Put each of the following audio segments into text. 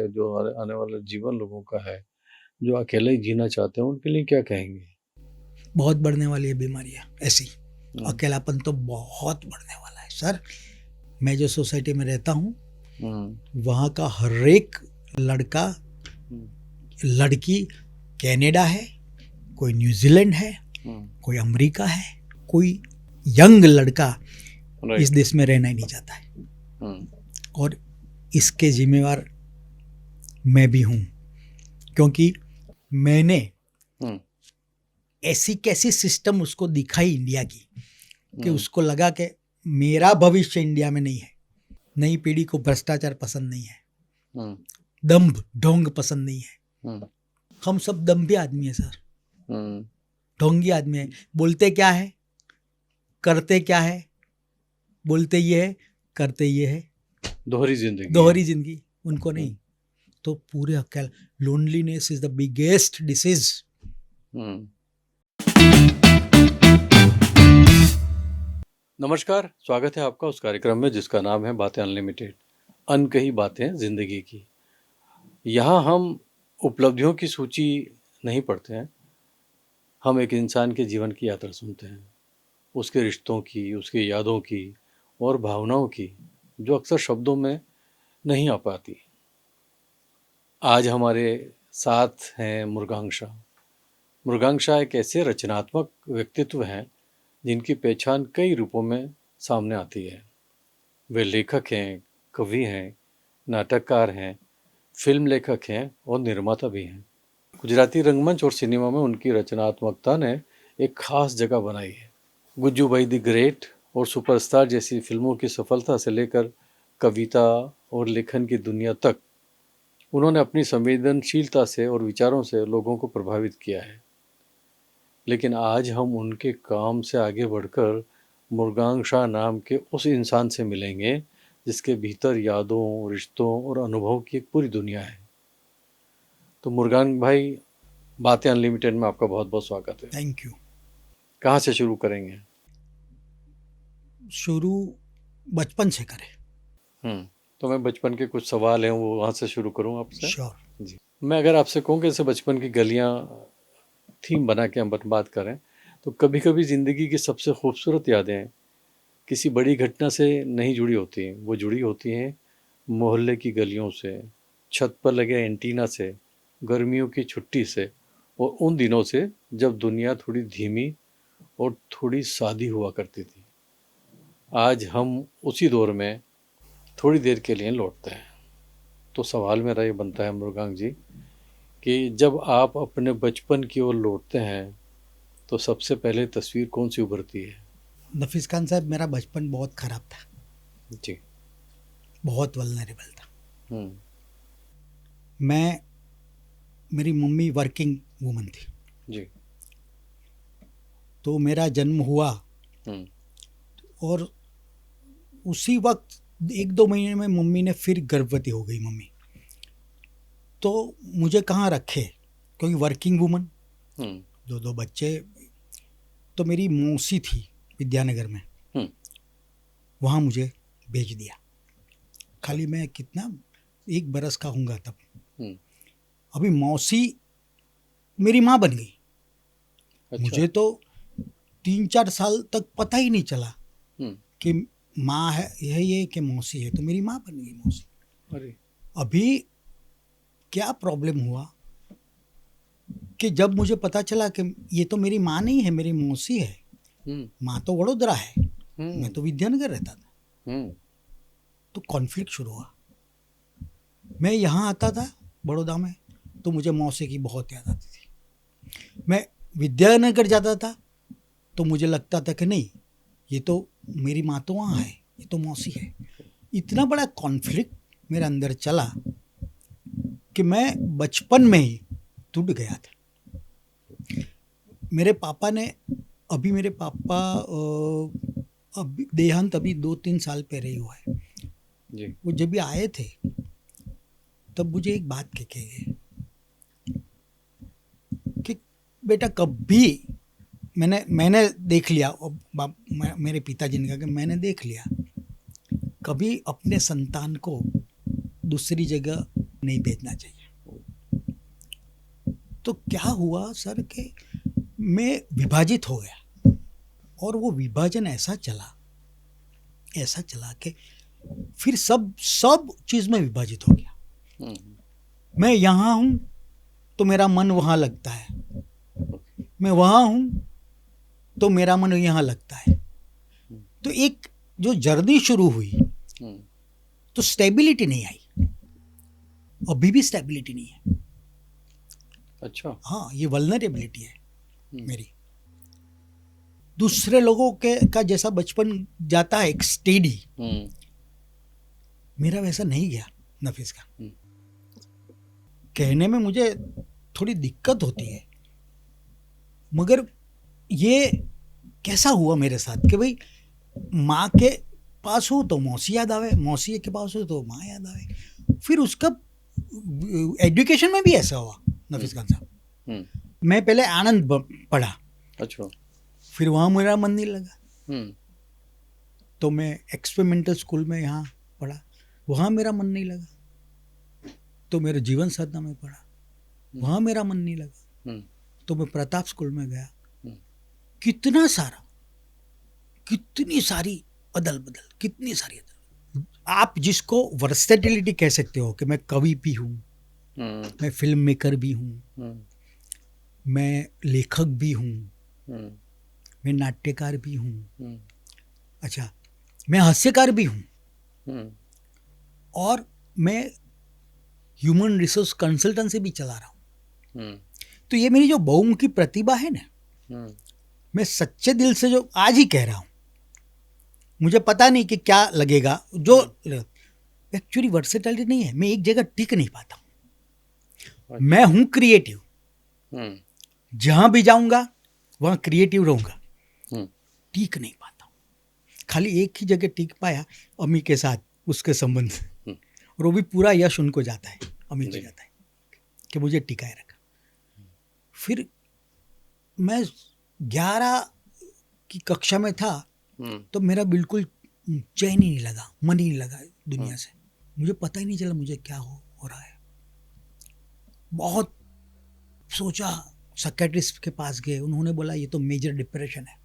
जो आने वाला जीवन लोगों का है, जो अकेले ही जीना चाहते हैं, उनके लिए क्या कहेंगे? बहुत बढ़ने वाली है बीमारियाँ ऐसी। हम्म, अकेलापन तो बहुत बढ़ने वाला है सर। मैं जो सोसाइटी में रहता हूँ वहाँ का हर एक लड़का लड़की कनाडा है, कोई न्यूजीलैंड है, कोई अमेरिका है, कोई यंग लड़का इस देश में रहना ही नहीं चाहता है। और इसके जिम्मेवार मैं भी हूँ, क्योंकि मैंने ऐसी कैसी सिस्टम उसको दिखाई इंडिया की कि उसको लगा कि मेरा भविष्य इंडिया में नहीं है। नई पीढ़ी को भ्रष्टाचार पसंद नहीं है, दम्भ ढोंग पसंद नहीं है। हम सब दम्भी आदमी है सर, ढोंगी आदमी है। बोलते क्या है, करते क्या है। बोलते ये है, करते ये है। दोहरी जिंदगी उनको नहीं। तो पूरे अकेला, loneliness is the biggest disease. नमस्कार, स्वागत है आपका उस कार्यक्रम में जिसका नाम है बातें अनलिमिटेड, अनकही बातें जिंदगी की। यहाँ हम उपलब्धियों की सूची नहीं पढ़ते हैं, हम एक इंसान के जीवन की यात्रा सुनते हैं, उसके रिश्तों की, उसकी यादों की और भावनाओं की, जो अक्सर शब्दों में नहीं आ पाती। आज हमारे साथ हैं मृगांक्षा। मृगांक्षा एक ऐसे रचनात्मक व्यक्तित्व हैं जिनकी पहचान कई रूपों में सामने आती है। वे लेखक हैं, कवि हैं, नाटककार हैं, फिल्म लेखक हैं और निर्माता भी हैं। गुजराती रंगमंच और सिनेमा में उनकी रचनात्मकता ने एक खास जगह बनाई है। गुज्जू भाई द ग्रेट और सुपरस्टार जैसी फिल्मों की सफलता से लेकर कविता और लेखन की दुनिया तक उन्होंने अपनी संवेदनशीलता से और विचारों से लोगों को प्रभावित किया है। लेकिन आज हम उनके काम से आगे बढ़कर मृगांक्षा नाम के उस इंसान से मिलेंगे जिसके भीतर यादों, रिश्तों और अनुभव की एक पूरी दुनिया है। तो मृगांक भाई, बातें अनलिमिटेड में आपका बहुत बहुत स्वागत है। Thank you. कहाँ से शुरू करेंगे? शुरू बचपन से करें। तो मैं बचपन के कुछ सवाल हैं वो वहाँ से शुरू करूँ आपसे? श्योर जी। मैं अगर आपसे कहूँ कि जैसे बचपन की गलियाँ थीम बना के हम बात करें, तो कभी कभी ज़िंदगी की सबसे खूबसूरत यादें किसी बड़ी घटना से नहीं जुड़ी होती हैं, वो जुड़ी होती हैं मोहल्ले की गलियों से, छत पर लगे एंटीना से, गर्मियों की छुट्टी से और उन दिनों से जब दुनिया थोड़ी धीमी और थोड़ी सादी हुआ करती थी। आज हम उसी दौर में थोड़ी देर के लिए लौटते हैं। तो सवाल मेरा ये बनता है मृगांक जी कि जब आप अपने बचपन की ओर लौटते हैं तो सबसे पहले तस्वीर कौन सी उभरती है? नफीस खान साहब, मेरा बचपन बहुत खराब था जी। बहुत वल्नरेबल था। मेरी मम्मी वर्किंग वुमन थी जी। तो मेरा जन्म हुआ और उसी वक्त 1-2 महीने में मम्मी ने फिर गर्भवती हो गई मम्मी। तो मुझे कहाँ रखे, क्योंकि वर्किंग वुमन, 2 बच्चे। तो मेरी मौसी थी विद्यानगर में, वहाँ मुझे भेज दिया। खाली मैं कितना 1 बरस का हूँगा तब। अभी मौसी मेरी माँ बन गई। अच्छा। मुझे तो 3-4 साल तक पता ही नहीं चला कि माँ है ये कि मौसी है। तो मेरी माँ बन गई मौसी। अरे अभी क्या प्रॉब्लम हुआ कि जब मुझे पता चला कि ये तो मेरी माँ नहीं है, मेरी मौसी है। माँ तो वडोदरा है, मैं तो विद्यानगर रहता था। तो कॉन्फ्लिक्ट शुरू हुआ। मैं यहाँ आता था बड़ौदा में तो मुझे मौसी की बहुत याद आती थी। मैं विद्यानगर जाता था तो मुझे लगता था कि नहीं, ये तो मेरी माँ तो वहाँ है, ये तो मौसी है। इतना बड़ा कॉन्फ्लिक्ट मेरे अंदर चला कि मैं बचपन में ही टूट गया था। मेरे पापा ने मेरे पापा अभी देहांत अभी 2-3 साल पहले ही हुआ है जी। वो जब भी आए थे तब मुझे एक बात कह के गए कि बेटा कभी मैंने देख लिया, मेरे पिताजी ने कहा कि मैंने देख लिया, कभी अपने संतान को दूसरी जगह नहीं भेजना चाहिए। तो क्या हुआ सर कि मैं विभाजित हो गया, और वो विभाजन ऐसा चला कि फिर सब चीज़ में विभाजित हो गया। मैं यहाँ हूँ तो मेरा मन वहाँ लगता है, मैं वहाँ हूँ तो मेरा मन यहाँ लगता है। तो एक जो जर्नी शुरू हुई तो स्टेबिलिटी नहीं आई, अभी भी स्टेबिलिटी नहीं है। अच्छा। हाँ, ये वल्नरेबिलिटी है मेरी। दूसरे लोगों के का जैसा बचपन जाता है एक स्टेडी, मेरा वैसा नहीं गया नफीस का। कहने में मुझे थोड़ी दिक्कत होती है, मगर ये कैसा हुआ मेरे साथ कि भाई माँ के पास हो तो मौसी याद आवे, मौसी के पास हो तो माँ याद आवे। फिर उसका एजुकेशन में भी ऐसा हुआ नफीस खान साहब। मैं पहले आनंद पढ़ा, अच्छा, फिर वहाँ मेरा मन नहीं लगा, तो मैं एक्सपेरिमेंटल स्कूल में यहाँ पढ़ा, वहाँ मेरा मन नहीं लगा, तो मेरे जीवन साधना में पढ़ा, वहाँ मेरा मन नहीं लगा, तो मैं प्रताप स्कूल में गया। कितना सारा, कितनी सारी अदल बदल, कितनी सारी अदल। आप जिसको वर्सेटिलिटी कह सकते हो कि मैं कवि भी हूँ, मैं फिल्म मेकर भी हूँ, मैं लेखक भी हूँ, मैं नाट्यकार भी हूँ, अच्छा मैं हास्यकार भी हूँ, और मैं ह्यूमन रिसोर्स कंसल्टेंसी भी चला रहा हूँ। तो ये मेरी जो बहुमुखी प्रतिभा है ना, मैं सच्चे दिल से जो आज ही कह रहा हूँ, मुझे पता नहीं कि क्या लगेगा, जो एक्चुअली वर्सेटिलिटी नहीं है, मैं एक जगह टिक नहीं पाता हूँ। मैं हूँ क्रिएटिव, जहाँ भी जाऊँगा वहाँ क्रिएटिव रहूँगा, टिक नहीं पाता हूँ। खाली एक ही जगह टिक पाया, अम्मी के साथ उसके संबंध, और वो भी पूरा यश उनको जाता है, अम्मी को जाता है कि मुझे टिकाए रखा। फिर मैं 11 की कक्षा में था तो मेरा बिल्कुल चैन ही नहीं लगा, मन ही नहीं लगा दुनिया से। मुझे पता ही नहीं चला मुझे क्या हो रहा है। बहुत सोचा, साइकियाट्रिस्ट के पास गए, उन्होंने बोला ये तो मेजर डिप्रेशन है।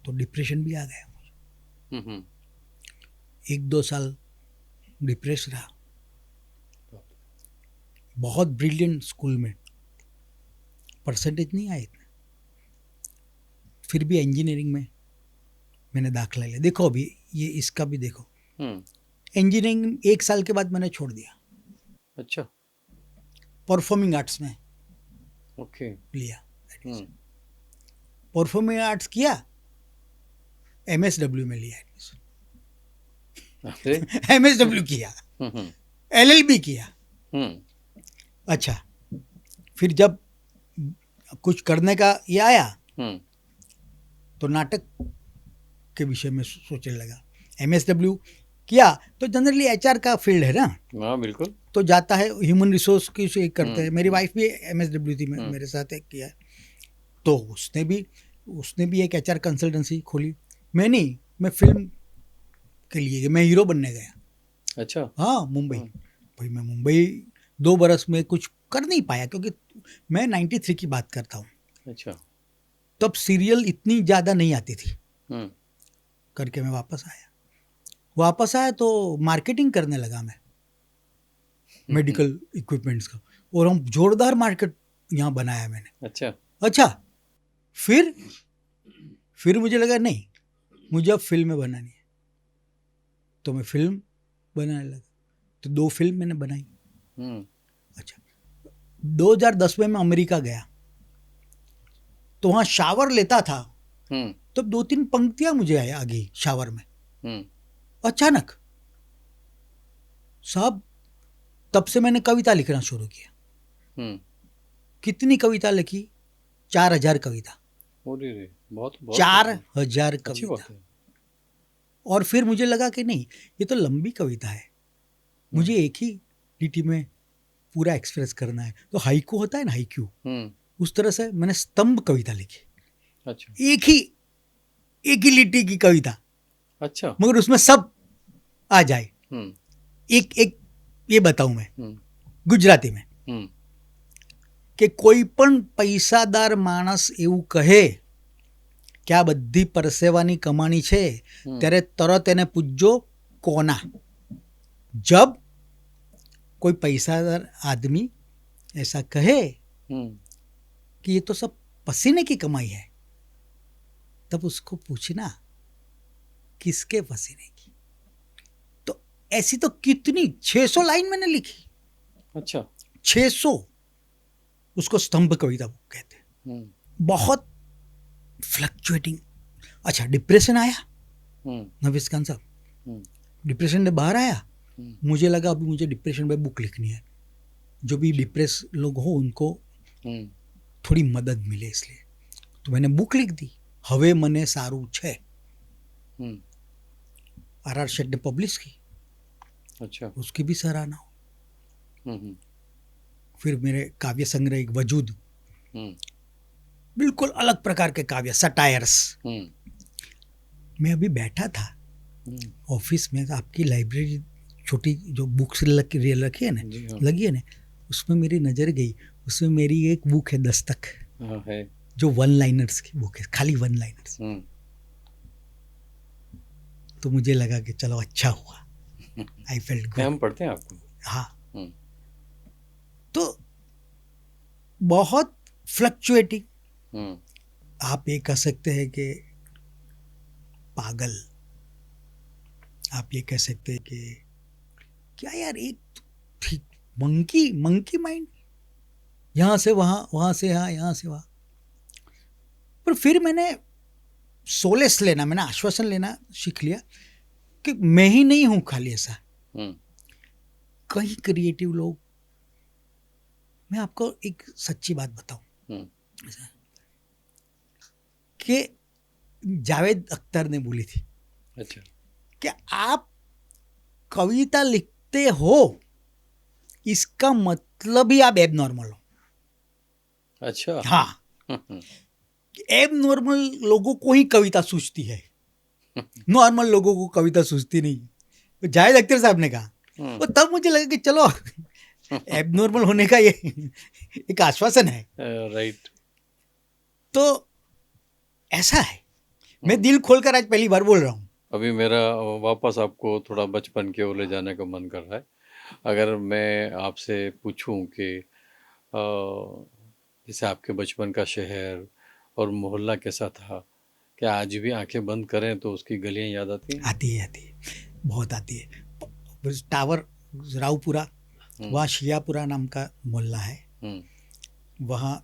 तो डिप्रेशन भी आ गया मुझे। 1-2 साल डिप्रेस रहा। बहुत ब्रिलियंट स्कूल में, परसेंटेज नहीं आए इतने, फिर भी इंजीनियरिंग में मैंने दाखिला लिया। देखो अभी ये इसका भी देखो, इंजीनियरिंग 1 साल के बाद मैंने छोड़ दिया। अच्छा, परफॉर्मिंग आर्ट्स में ओके लिया। परफॉर्मिंग आर्ट्स किया, MSW में लिया एडमिशन। MSW किया, LLB किया। अच्छा, फिर जब कुछ करने का ये आया तो नाटक के विषय में सोचने लगा। MSW किया तो जनरली HR का फील्ड है ना। हाँ बिल्कुल। तो जाता है ह्यूमन रिसोर्स की से करते हैं। मेरी वाइफ भी MSW थी, मेरे साथ एक किया, तो उसने भी एक HR कंसल्टेंसी खोली। मैं फिल्म के लिए मैं हीरो बनने गया। अच्छा, हाँ, मुंबई। भाई मैं मुंबई 2 बरस में कुछ कर नहीं पाया, क्योंकि मैं 93 की बात करता हूँ। अच्छा, तब सीरियल इतनी ज़्यादा नहीं आती थी। करके मैं वापस आया तो मार्केटिंग करने लगा मैं, मेडिकल इक्विपमेंट्स का, और हम जोरदार मार्केट यहाँ बनाया मैंने। अच्छा, फिर मुझे लगा नहीं, मुझे अब फिल्म बनानी है, तो मैं फिल्म बनाने लगा। तो 2 फिल्म मैंने बनाई। अच्छा, 2010 में मैं अमेरिका गया, तो वहाँ शावर लेता था, तब 2-3 पंक्तियां मुझे आ गई शावर में। अचानक साहब, तब से मैंने कविता लिखना शुरू किया। कितनी कविता लिखी? 4000 कविता। बहुत 4000 कविता। और फिर मुझे लगा कि नहीं, ये तो लंबी कविता है, मुझे एक ही लिटी में पूरा एक्सप्रेस करना है। तो हाइकू होता है ना, हाइक्यू, उस तरह से मैंने स्तंभ कविता लिखी। अच्छा, एक ही लिटी की कविता। अच्छा, मगर उसमें सब आ जाए। एक एक ये बताऊं मैं हम्म, ગુજરાતી में हम्म, કે કોઈ પણ પૈસાદાર માણસ એવું કહે કે આ બધી પરસેવાની કમાણી છે ત્યારે તરત એને પૂછજો કોના. जब कोई पैसादार आदमी ऐसा कहे हम्म, कि ये तो सब पसीने की कमाई है, तब उसको पूछना किसके पसीने की. तो ऐसी तो कितनी 600 लाइन मैंने लिखी. अच्छा. 600. उसको स्तंभ कविता कहते हैं. हम्म, बहुत फ्लक्चुएटिंग. अच्छा, डिप्रेशन आया हम्म, नवीस खान साहब, हम्म, डिप्रेशन में बाहर आया. हम्म, मुझे लगा अभी मुझे डिप्रेशन पे बुक लिखनी है, जो भी डिप्रेस लोग हो उनको हम्म, थोड़ी मदद मिले, इसलिए तो मैंने बुक लिख दी, हवे मने सारू छे. हम्म, आर शेठ ने पब्लिश की, अच्छा. उसकी भी सराहना हो. हम्म, फिर मेरे काव्य संग्रह एक वजूद, हम्म, बिल्कुल अलग प्रकार के काव्य, सटायर्स. हम्म, मैं अभी बैठा था हम्म, ऑफिस में, आपकी लाइब्रेरी छोटी जो बुक्स रखी है ना, जी हाँ. लगी है ना, उसमें मेरी नज़र गई. उसमें मेरी एक बुक है दस्तक, हाँ है. जो वन लाइनर्स की बुक है, खाली वन लाइनर्स. हम्म, तो मुझे लगा कि चलो अच्छा हुआ, आई फेल्ट नहीं, गुड. हम पढ़ते हैं आपको. हाँ. हम्म, तो बहुत फ्लक्चुएटिंग. हम्म, आप ये कह सकते हैं कि पागल, आप ये कह सकते हैं कि क्या यार, एक ठीक मंकी मंकी माइंड, यहाँ से वहाँ, वहाँ से यहाँ, यहाँ से वहाँ. पर फिर मैंने सोलेस लेना, मैंने आश्वासन लेना सीख लिया कि मैं ही नहीं हूँ खाली ऐसा, हम्म, कई क्रिएटिव लोग. मैं आपको एक सच्ची बात बताऊं हम्म, कि जावेद अख्तर ने बोली थी अच्छा. कि आप कविता लिखते हो इसका मतलब ही आप एब नॉर्मल हो. अच्छा. हाँ, एब नॉर्मल लोगों को ही कविता सूझती है, नॉर्मल लोगों को कविता सूझती नहीं. तो जावेद अख्तर साहब ने कहा, हम्म, तो तब मुझे लगा कि चलो एब नॉर्मल होने का ये एक आश्वासन है. राइट. तो ऐसा है, मैं दिल खोलकर आज पहली बार बोल रहा हूँ. अभी मेरा वापस आपको थोड़ा बचपन की ओर ले जाने का मन कर रहा है. अगर मैं आपसे पूछूं कि जैसे आपके बचपन का शहर और मोहल्ला कैसा था, क्या आज भी आंखें बंद करें तो उसकी गलियां याद आती हैं? आती है, आती है, बहुत आती है. टावर रावपुरा, वहाँ शियापुरा नाम का मोहल्ला है, वहाँ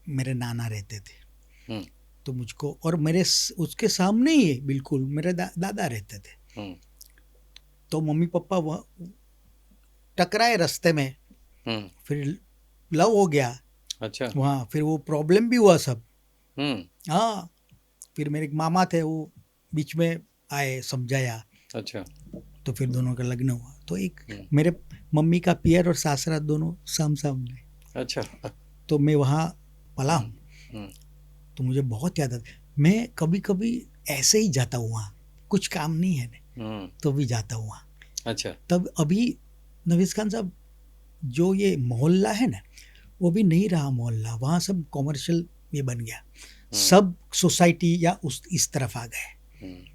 मेरे नाना रहते थे. तो मुझको, और मेरे उसके सामने ही बिल्कुल मेरे दादा रहते थे. तो मम्मी पापा वहाँ टकराए रास्ते में, फिर लव हो गया. अच्छा. वहाँ फिर वो प्रॉब्लम भी हुआ सब. हाँ, फिर मेरे मामा थे, वो बीच में आए, समझाया. अच्छा. तो फिर दोनों का लग्न हुआ. तो एक मेरे मम्मी का पियर और सासरा दोनों सामने. अच्छा. तो मैं वहाँ पला हूँ. तो मुझे बहुत याद आता. मैं कभी कभी ऐसे ही जाता हूँ वहाँ, कुछ काम नहीं है ना, तो भी जाता हूँ वहाँ. अच्छा. तब अभी नवीस खान साहब, जो ये मोहल्ला है ना, वो भी नहीं रहा मोहल्ला. वहाँ सब कॉमर्शियल ये बन गया, सब सोसाइटी या उस इस तरफ आ गए.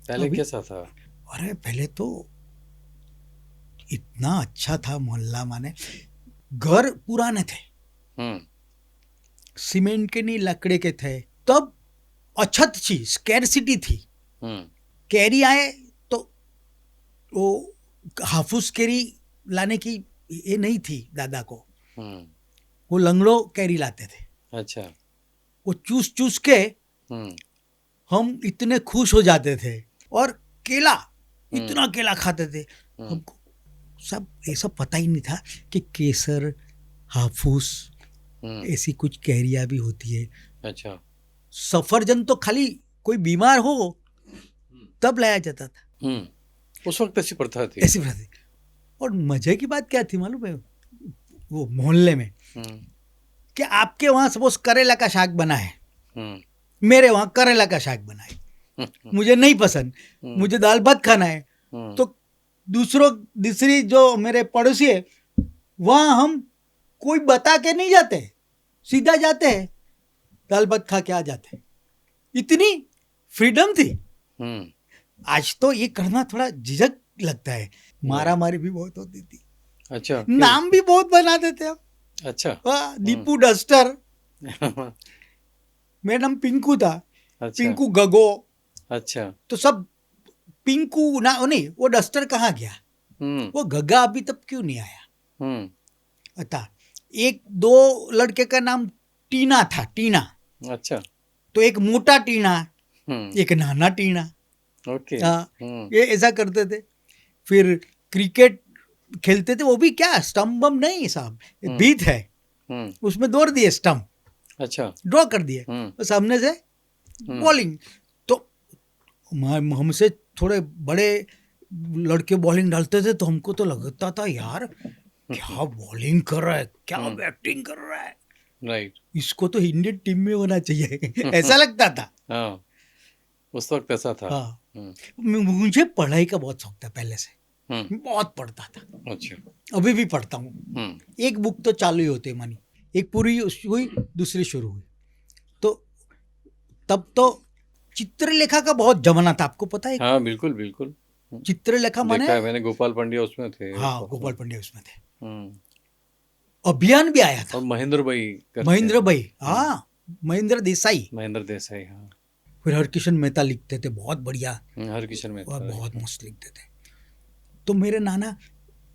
पहले कैसा था? अरे पहले तो इतना अच्छा था मोहल्ला, माने घर पुराने थे, सीमेंट के नहीं लकड़े के थे. तब अछत थी, स्कैरसिटी थी. कैरी आए तो वो हाफूस कैरी लाने की ये नहीं थी दादा को, वो लंगड़ो कैरी लाते थे. अच्छा. वो चूस चूस के हम इतने खुश हो जाते थे. और केला, इतना केला खाते थे. हमको सब ये सब पता ही नहीं था कि केसर, हाफूस, ऐसी कुछ कैरियाँ भी होती है. अच्छा. सफरजन तो खाली कोई बीमार हो तब लाया जाता था. उस वक्त ऐसी प्रथा थी. ऐसी प्रथा थी. और मजे की बात क्या थी मालूम है, वो मोहल्ले में, कि आपके वहाँ सपोज करेला का शाक बना है, मेरे वहाँ करेला का शाक बना है, मुझे नहीं पसंद, मुझे दाल भात खाना है, तो दूसरी जो मेरे पड़ोसी है वहाँ हम कोई बता के नहीं जाते, सीधा जाते हैं, दाल भात खा के आ जाते हैं। इतनी फ्रीडम थी। आज तो ये करना थोड़ा झिझक लगता है। मारा मारी भी बहुत होती थी। अच्छा, क्यों? नाम भी बहुत बना देते हम। अच्छा। दीपू डस्टर, मेरा नाम पिंकू था। अच्छा। पिंकू गगो, अच्छा। तो सब पिंकू ना, नहीं वो डस्टर कहाँ गया, वो गगा अभी तक क्यों नहीं आया। अच्छा, एक दो लड़के का नाम टीना था, टीना। अच्छा। तो एक मोटा टीना, एक नाना टीना। ओके। ये ऐसा करते थे। फिर क्रिकेट खेलते थे, वो भी क्या स्टम्प बम नहीं साहब, बीत है, उसमें दौड़ दिए स्टम्प। अच्छा। ड्रॉ कर दिए, तो सामने से बॉलिंग। तो हमसे थोड़े बड़े लड़के बॉलिंग डालते थे तो हमको तो लगता था यार क्या बॉलिंग कर रहा है, क्या बैटिंग कर रहा है, राइट, इसको तो इंडियन टीम में होना चाहिए। ऐसा लगता था। हाँ, उस वक्त ऐसा था। हाँ, मुझे पढ़ाई का बहुत शौक था पहले से, बहुत पढ़ता था। अच्छा। अभी भी पढ़ता हूँ। एक बुक तो चालू ही होती है मानी, एक पूरी हुई दूसरी शुरू हुई। तो तब तो चित्रलेखा का बहुत जमाना था, आपको पता है? हाँ, बिल्कुल बिल्कुल। चित्रलेखा माने, देखा है मैंने, गोपाल पंड्या उसमें थे। हाँ, गोपाल पंड्या उसमें थे। अभियान भी आया था, महेंद्र भाई, हाँ, महेंद्र देसाई। हाँ। फिर हरकिशन मेहता लिखते थे, बहुत बढ़िया, हरकिशन मेहता बहुत मस्त लिखते थे। तो मेरे नाना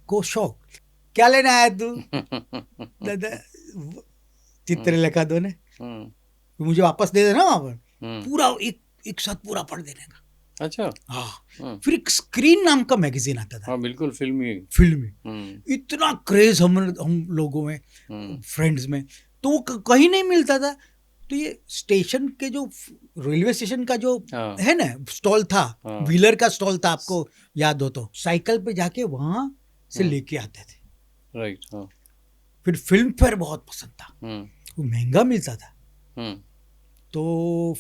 को शौक, क्या लेने आया तू? दादा चित्रलेखा दो ने, मुझे वापस दे देना वहां पर, पूरा एक साथ पूरा पढ़ देने का। अच्छा, हाँ। फिर एक स्क्रीन नाम का मैगजीन आता था। हाँ, बिल्कुल, फिल्मी। इतना क्रेज हम लोगों में, फ्रेंड्स में, तो वो कहीं नहीं मिलता था। तो ये स्टेशन के जो रेलवे स्टेशन का जो है ना स्टॉल था, व्हीलर का स्टॉल था, आपको याद हो तो, साइकिल पे जाके वहां से लेके आते थे। राइट, हाँ। फिर फिल्म फेयर बहुत पसंद था, वो महंगा मिलता था। तो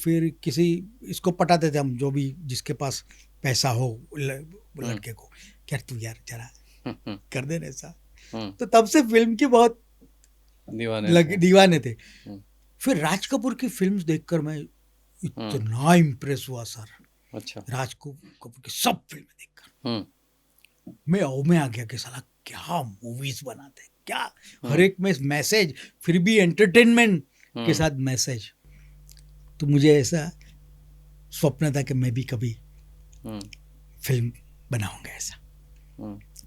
फिर किसी इसको पटाते थे हम, जो भी जिसके पास पैसा हो लड़के को, क्या तू यार जरा कर दे ऐसा। तो तब से फिल्म की बहुत दीवाने थे। फिर राज कपूर की फिल्म्स देखकर मैं इतना इम्प्रेस हुआ सर। अच्छा, राज कपूर की सब फिल्में देखकर मैं आ गया कि साला क्या मूवीज बनाते हैं, क्या हर एक में मैसेज, फिर भी एंटरटेनमेंट के साथ मैसेज। तो मुझे ऐसा स्वप्न था कि मैं भी कभी फिल्म बनाऊंगा ऐसा।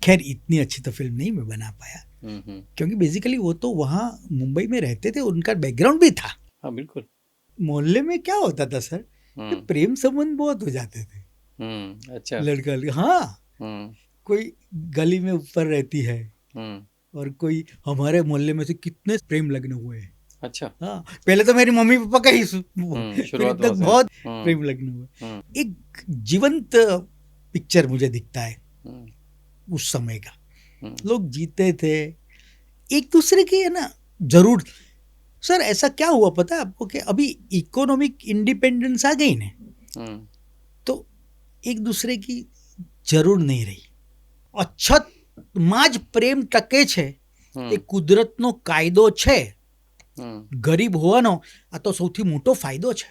खैर इतनी अच्छी तो फिल्म नहीं मैं बना पाया, क्योंकि बेसिकली वो तो वहाँ मुंबई में रहते थे, उनका बैकग्राउंड भी था। हाँ, बिल्कुल। मोहल्ले में क्या होता था सर, प्रेम संबंध बहुत हो जाते थे। अच्छा, लड़का, हाँ, कोई गली में ऊपर रहती है और कोई हमारे मोहल्ले में से कितने प्रेम लग्न हुए हैं। अच्छा, हाँ, पहले तो मेरी मम्मी पापा का ही शुरुआत तक बहुत प्रेम लग्न हुए। एक जीवंत पिक्चर मुझे दिखता है उस समय का। लोग जीते थे एक दूसरे की, है ना, जरूर। सर ऐसा क्या हुआ पता है आपको कि अभी इकोनॉमिक इंडिपेंडेंस आ गई ना, तो एक दूसरे की जरूर नहीं रही। अच्छा, माज प्रेम टके छे એ કુદરતનો કાયદો છે, ગરીબ હોવાનો આ તો સૌથી મોટો ફાયદો છે।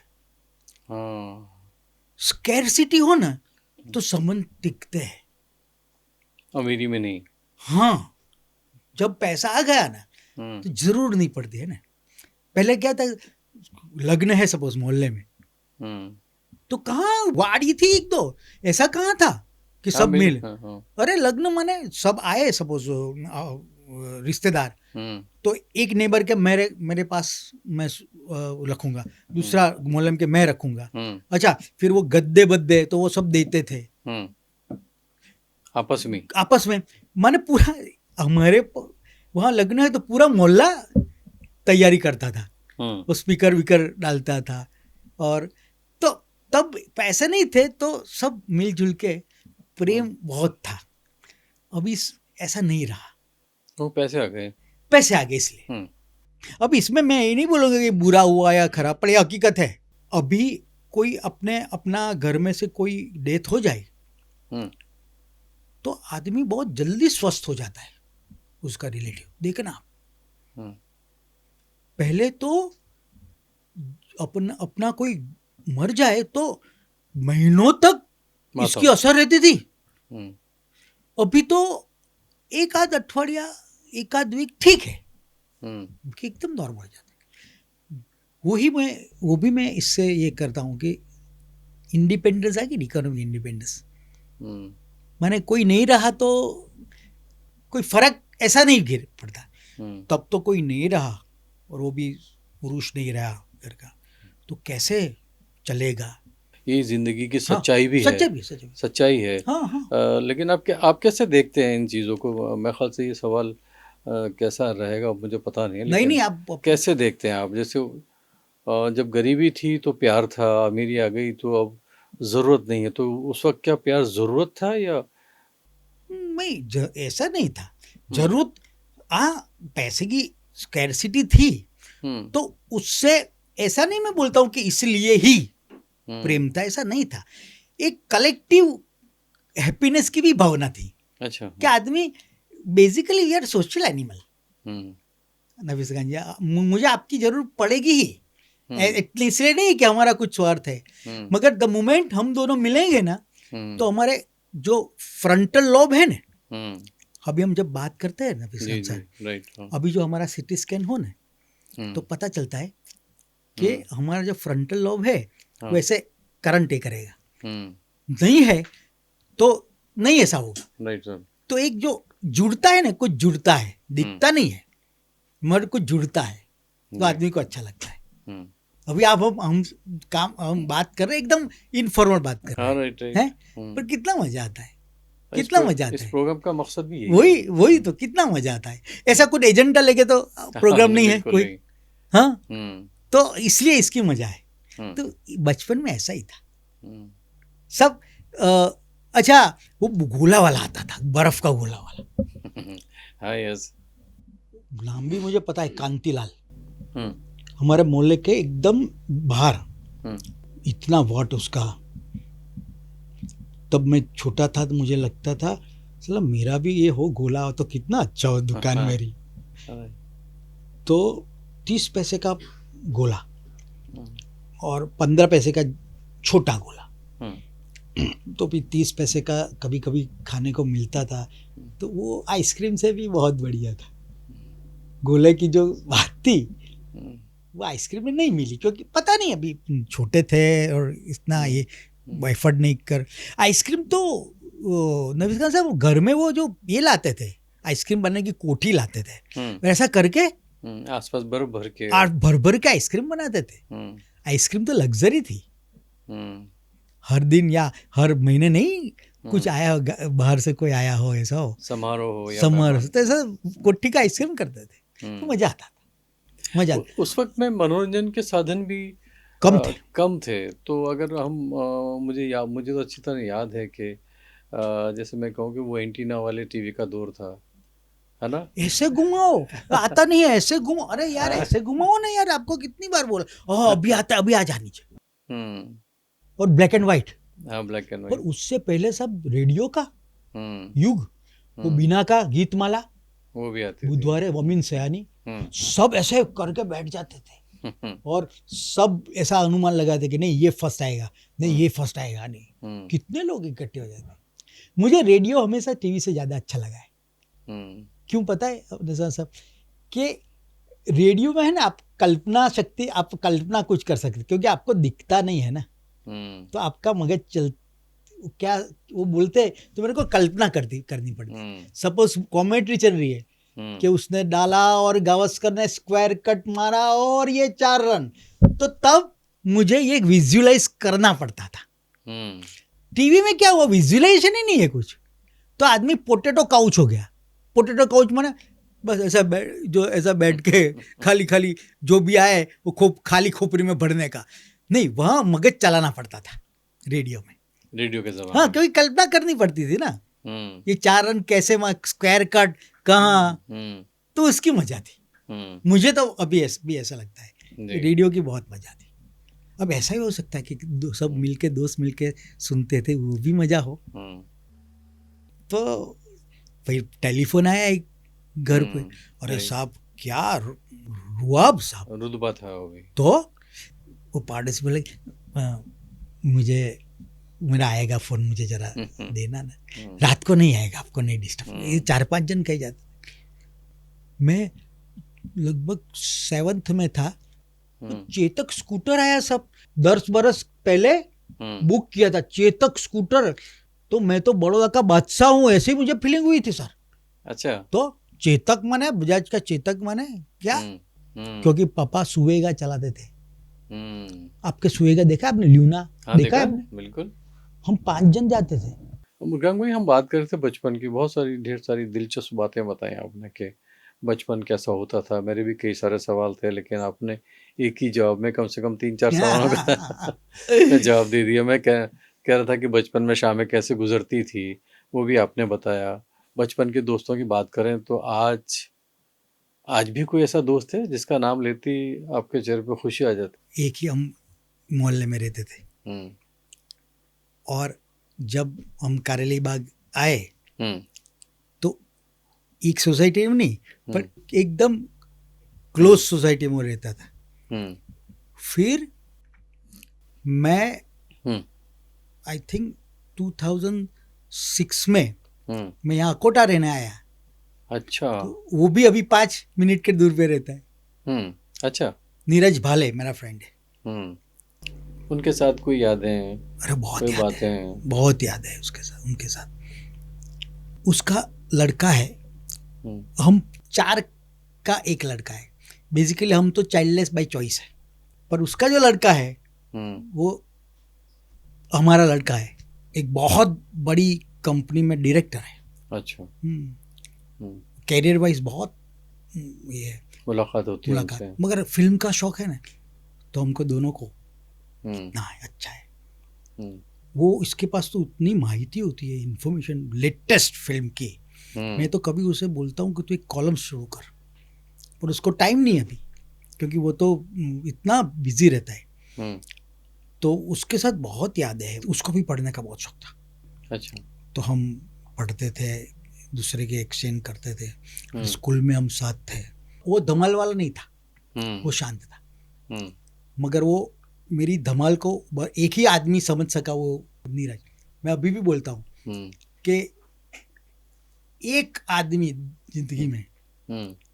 स्कैरसिटी हो ना तो संबंध टिकते हैं, अमीरी में नहीं। हाँ, जब पैसा आ गया ना तो जरूर नहीं पड़ती है ना। पहले क्या था, लग्न है सपोज मोहल्ले में, तो कहाँ वाड़ी थी एक दो, ऐसा कहाँ था कि सब मिले। अरे लग्न माने सब आए, सपोज रिश्तेदार, तो एक नेबर के मेरे पास मैं रखूंगा, दूसरा मोहल्ले के मैं रखूंगा। अच्छा, फिर वो गद्दे बद्दे तो वो सब देते थे आपस में। माने पूरा हमारे वहाँ लग्न है तो पूरा मोहल्ला तैयारी करता था, वो स्पीकर विकर डालता था। और तो तब पैसे नहीं थे तो सब मिलजुल के, प्रेम बहुत था। अभी ऐसा नहीं रहा, तो पैसे आ गए इसलिए। अब इसमें मैं ये नहीं बोलूँगा कि बुरा हुआ या खराब, पर ये हकीकत है। अभी कोई अपना घर में से कोई डेथ हो जाए तो आदमी बहुत जल्दी स्वस्थ हो जाता है, उसका रिलेटिव। देखना आप, हम्म, पहले तो अपना कोई मर जाए तो महीनों तक माता इसकी असर रहती थी। हम्म, अभी तो एक आध अठवाडिया, एक आध वीक ठीक है, कि एकदम नॉर्मल हो जाता है। वो भी मैं इससे ये करता हूँ कि इंडिपेंडेंस है कि इकोनॉमिक इंडिपेंडेंस, हम्म, माने कोई नहीं रहा तो कोई फर्क ऐसा नहीं गिर पड़ता। तब तो कोई नहीं रहा और वो भी पुरुष नहीं रहा घर का, तो कैसे चलेगा। ये जिंदगी की हाँ, सच्चाई भी है, सच्चाई भी। सच्चाई है। हाँ हाँ। लेकिन आप कैसे देखते हैं इन चीज़ों को? मैं ख्याल से ये सवाल कैसा रहेगा मुझे पता नहीं है, नहीं लेकिन आप कैसे देखते हैं आप? जैसे जब गरीबी थी तो प्यार था, अमीरी आ गई तो अब ज़रूरत नहीं है, तो उस वक्त क्या प्यार ज़रूरत था या? नहीं, ऐसा नहीं था हम्म, जरूरत। पैसे की स्कैरसिटी थी, हम्म, तो उससे ऐसा नहीं मैं बोलता हूँ कि इसलिए ही प्रेम हम्म, था, ऐसा नहीं था। एक कलेक्टिव हैप्पीनेस की भी भावना थी अच्छा, कि आदमी basically we are social animal. हम्म, नफीस खान जी, मुझे आपकी जरूरत पड़ेगी ही, हम्म, इसलिए नहीं कि हमारा कुछ स्वार्थ है, हम्म, मगर द मोमेंट हम दोनों मिलेंगे ना, तो हमारे जो फ्रंटल लोब है ना, हम्म, अभी हम जब बात करते हैं नफीस जी खान जी, साहब, राइट, हाँ, अभी जो हमारा सिटी स्कैन हो ना, तो पता चलता है कि हमारा जो फ्रंटल लोब है हाँ, वैसे करंट ये करेगा, हम्म, नहीं है तो नहीं ऐसा होगा। राइट सर, तो एक जो जुड़ता है ना, कुछ जुड़ता है, दिखता नहीं है मगर कुछ जुड़ता है, तो जी, आदमी को अच्छा लगता है। हम्म, अभी आप हम बात कर रहे हैं, एकदम इनफॉर्मल बात कर रहे हाँ, हैं, राइट राइट, हैं? पर कितना मजा आता है, इस कितना मजा इस आता है। प्रोग्राम का मकसद भी यही है। वही तो, कितना मजा आता है। ऐसा कुछ एजेंडा लेके तो हाँ, प्रोग्राम नहीं है बिल्कुल कोई। नहीं, हाँ, हम्म, तो इसलिए इसकी मजा है। हम्म, तो बचपन में ऐसा ही था हम्म, सब। अच्छा, वो गोला वाला आता था, बर्फ का गोला वाला, हाँ, यस, नाम भी मुझे पता है, कांतिलाल, हम्म, हमारे मोहल्ले के एकदम बाहर, हम्म, इतना वाट उसका। तब मैं छोटा था तो मुझे लगता था चलो मेरा भी ये हो गोला हो तो कितना अच्छा हो दुकान हाँ, मेरी। हाँ, तो 30 पैसे का गोला हम्म, और 15 पैसे का छोटा गोला, हम्म, तो भी 30 पैसे का कभी कभी खाने को मिलता था, तो वो आइसक्रीम से भी बहुत बढ़िया था। गोले की जो बात थी हम्म, वो आइसक्रीम में नहीं मिली, क्योंकि पता नहीं, अभी छोटे थे और इतना ये एफर्ट नहीं कर। आइसक्रीम तो नवीस खान साहब घर में वो जो ये लाते थे, आइसक्रीम बनने की कोठी लाते थे, वैसा करके आसपास बर्फ भर के, और भर भर के आइसक्रीम बनाते थे। हम्म, आइसक्रीम तो लग्जरी थी, हम्म, हर दिन या हर महीने नहीं, कुछ आया हो बाहर से, कोई आया हो, ऐसा हो समारोह हो या समर, मेहमान, तो ऐसा कोठी का आइसक्रीम करते थे, तो मजा आता था, मजा उस वक्त में मनोरंजन के साधन भी कम थे। कम थे। तो अगर हम मुझे तो अच्छी तरह याद है कि जैसे मैं कहूँ कि वो एंटीना वाले टीवी का दौर था, है ना? ऐसे घुमाओ, आता नहीं है, ऐसे घुमाओ, अरे यार ऐसे घुमाओ ना यार, आपको कितनी बार बोला, ओह अभी आता है, अभी आ जानी चाहिए। हम्म, और ब्लैक एंड व्हाइट, हाँ, ब्लैक एंड और वाइट, उससे पहले सब रेडियो का हम्म, युग, वो बीना का गीतमाला, वो भी आती थी, बुधवारे वमिन सयानी, हम्म, सब ऐसे करके बैठ जाते थे, और सब ऐसा अनुमान लगाते कि नहीं ये फर्स्ट आएगा, नहीं ये फर्स्ट आएगा, नहीं। कितने लोग इकट्ठे हो जाते। मुझे रेडियो हमेशा टीवी से ज्यादा अच्छा लगा है। क्यों पता है निशान साहब, कि रेडियो में है ना, आप कल्पना शक्ति, आप कल्पना कुछ कर सकते, क्योंकि आपको दिखता नहीं है ना, तो आपका मगज चल, क्या वो बोलते हैं, तो मेरे को कल्पना करनी पड़ती। सपोज कॉमेंट्री चल रही है कि उसने डाला और गावस्कर ने स्क्वायर कट मारा और ये 4 रन, तो तब मुझे ये विजुअलाइज करना पड़ता था। टीवी में क्या हुआ, विजुअलाइजेशन ही नहीं है कुछ, तो आदमी पोटैटो काउच हो गया। पोटैटो काउच माने बस ऐसा जो ऐसा बैठ के खाली खाली जो भी आए वो खाली खोपड़ी में भरने का नहीं, वहां मगज चलाना पड़ता था रेडियो में, रेडियो के जमाने। हाँ, क्योंकि कल्पना करनी पड़ती थी ना, ये 4 रन कैसे, स्क्वायर कट कहाँ, तो उसकी मजा थी। मुझे तो अभी भी ऐसा लगता है रेडियो की बहुत मजा थी। अब ऐसा ही हो सकता है कि सब मिलके, दोस्त मिलके सुनते थे, वो भी मजा हो। तो फिर टेलीफोन आया एक घर पे, अरे राइट। साहब क्या रुआब साहब। रुतबा था वो भी। तो वो पार्टिस बोले मुझे मेरा आएगा फोन, मुझे जरा देना ना, रात को नहीं आएगा, आपको नहीं डिस्टर्ब। ये 4-5 जन कह जाते। मैं लगभग 7th में था, तो चेतक स्कूटर आया सब 10 बरस पहले बुक किया था चेतक स्कूटर। तो मैं तो बड़ौदा का बादशाह हूँ, ऐसी मुझे फीलिंग हुई थी सर। अच्छा। तो चेतक माने बजाज का चेतक माने क्या, क्योंकि पापा सुवेगा चलाते थे। आपके सुवेगा देखा आपने, ल्यूना देखा है आपने? बिल्कुल। हम 5 जन जाते थे। मृगांक भाई, हम बात कर रहे थे बचपन की, बहुत सारी ढेर सारी दिलचस्प बातें बताई आपने कि बचपन कैसा होता था। मेरे भी कई सारे सवाल थे, लेकिन आपने एक ही जवाब में कम से कम 3-4 सवालों का जवाब दे दिया। मैं कह रहा था कि बचपन में शामें कैसे गुजरती थी, वो भी आपने बताया। बचपन के दोस्तों की बात करें तो आज भी कोई ऐसा दोस्त है जिसका नाम लेती आपके चेहरे पे खुशी आ जाती? एक ही हम मोहल्ले में रहते थे, और जब हम कारेली बाग आए तो एक सोसाइटी में नहीं, पर एकदम क्लोज सोसाइटी में रहता था। फिर मैं आई थिंक 2006 में मैं यहाँ कोटा रहने आया। अच्छा। तो वो भी अभी 5 मिनट के दूर पे रहता है। अच्छा। नीरज भाले मेरा फ्रेंड है। उनके साथ कोई यादें? अरे बहुत कोई याद बातें है, बहुत याद है उसके साथ, उनके साथ। उसका लड़का है, हम 4 का एक लड़का है। बेसिकली हम तो चाइल्डलेस बाय चॉइस है, पर उसका जो लड़का है वो हमारा लड़का है, एक बहुत बड़ी कंपनी में डायरेक्टर है। अच्छा। कैरियर वाइज बहुत ये है, मुलाकात होती है उनसे। मगर फिल्म का शौक है ना, तो हमको दोनों को ना अच्छा है। वो इसके पास तो उतनी माहिती होती है, इंफॉर्मेशन लेटेस्ट फिल्म की। मैं तो कभी उसे बोलता हूँ कि तू एक कॉलम शुरू कर, पर उसको टाइम नहीं है अभी, क्योंकि वो तो इतना बिजी रहता है। तो उसके साथ बहुत याद है, उसको भी पढ़ने का बहुत शौक था। अच्छा। तो हम पढ़ते थे, दूसरे के एक्सचेंज करते थे। स्कूल में हम साथ थे। वो धमाल वाला नहीं था, वो शांत था, मगर वो मेरी धमाल को एक ही आदमी समझ सका, वो नीरज। मैं अभी भी बोलता हूँ कि एक आदमी जिंदगी में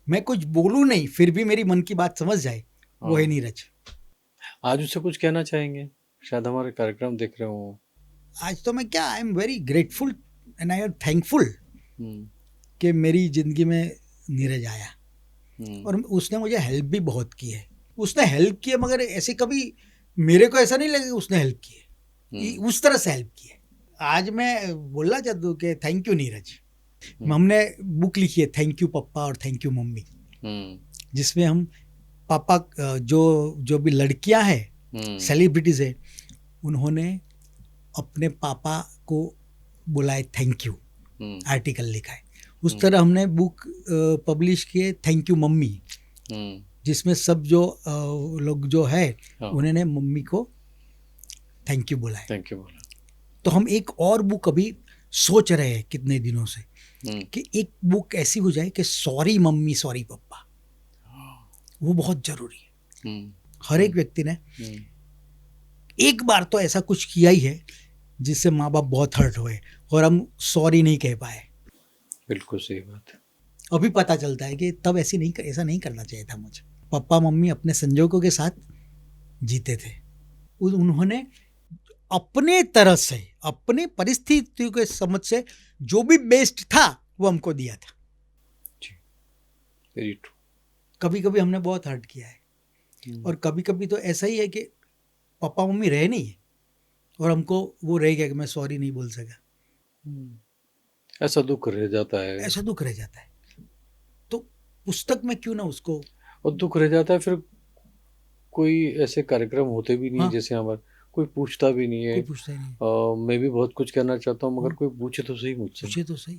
मैं कुछ बोलूँ नहीं फिर भी मेरी मन की बात समझ जाए, वो है नीरज। आज उसे कुछ कहना चाहेंगे? शायद हमारे कार्यक्रम देख रहे हो। आज तो मैं क्या, I am very grateful and I am thankful कि मेरी जिंदगी में नीरज आया, और उसने मुझे हेल्प भी बहुत की है। उसने हेल्प की है, मगर ऐसे कभी मेरे को ऐसा नहीं लगा कि उसने हेल्प की है, उस तरह से हेल्प की है। आज मैं बोलना चाहता हूँ कि थैंक यू नीरज। हमने बुक लिखी है थैंक यू पप्पा और थैंक यू मम्मी, जिसमें हम पापा जो भी लड़कियां हैं सेलिब्रिटीज है, उन्होंने अपने पापा को बुलाए थैंक यू, आर्टिकल लिखा है। उस तरह हमने बुक पब्लिश किए थैंक यू मम्मी, जिसमें सब जो लोग जो है उन्होंने मम्मी को थैंक यू बोला है। तो हम एक और बुक अभी सोच रहे हैं कितने दिनों से कि एक बुक ऐसी हो जाए कि सॉरी मम्मी सॉरी पापा, वो बहुत जरूरी है। हर एक व्यक्ति ने एक बार तो ऐसा कुछ किया ही है जिससे माँ बाप बहुत हर्ट हुए और हम सॉरी नहीं कह पाए। बिल्कुल सही बात है। अभी पता चलता है कि तब ऐसा नहीं करना चाहिए था मुझे। पापा मम्मी अपने संजोगों के साथ जीते थे, उन्होंने अपने तरह से अपने परिस्थितियों के समझ से जो भी बेस्ट था वो हमको दिया था। Very true. कभी कभी हमने बहुत हर्ट किया है, और कभी कभी तो ऐसा ही है कि पापा मम्मी रहे नहीं है और हमको वो रह गया कि मैं सॉरी नहीं बोल सका। ऐसा दुख रह जाता है, ऐसा दुख रह जाता है। तो पुस्तक में क्यों ना उसको, और दुख रह जाता है। फिर कोई ऐसे कार्यक्रम होते भी नहीं है जैसे हमारे, कोई पूछता भी नहीं है, कोई पूछता ही नहीं। मैं भी बहुत कुछ कहना चाहता हूँ, मगर कोई पूछे तो सही मुझसे, पूछे तो सही।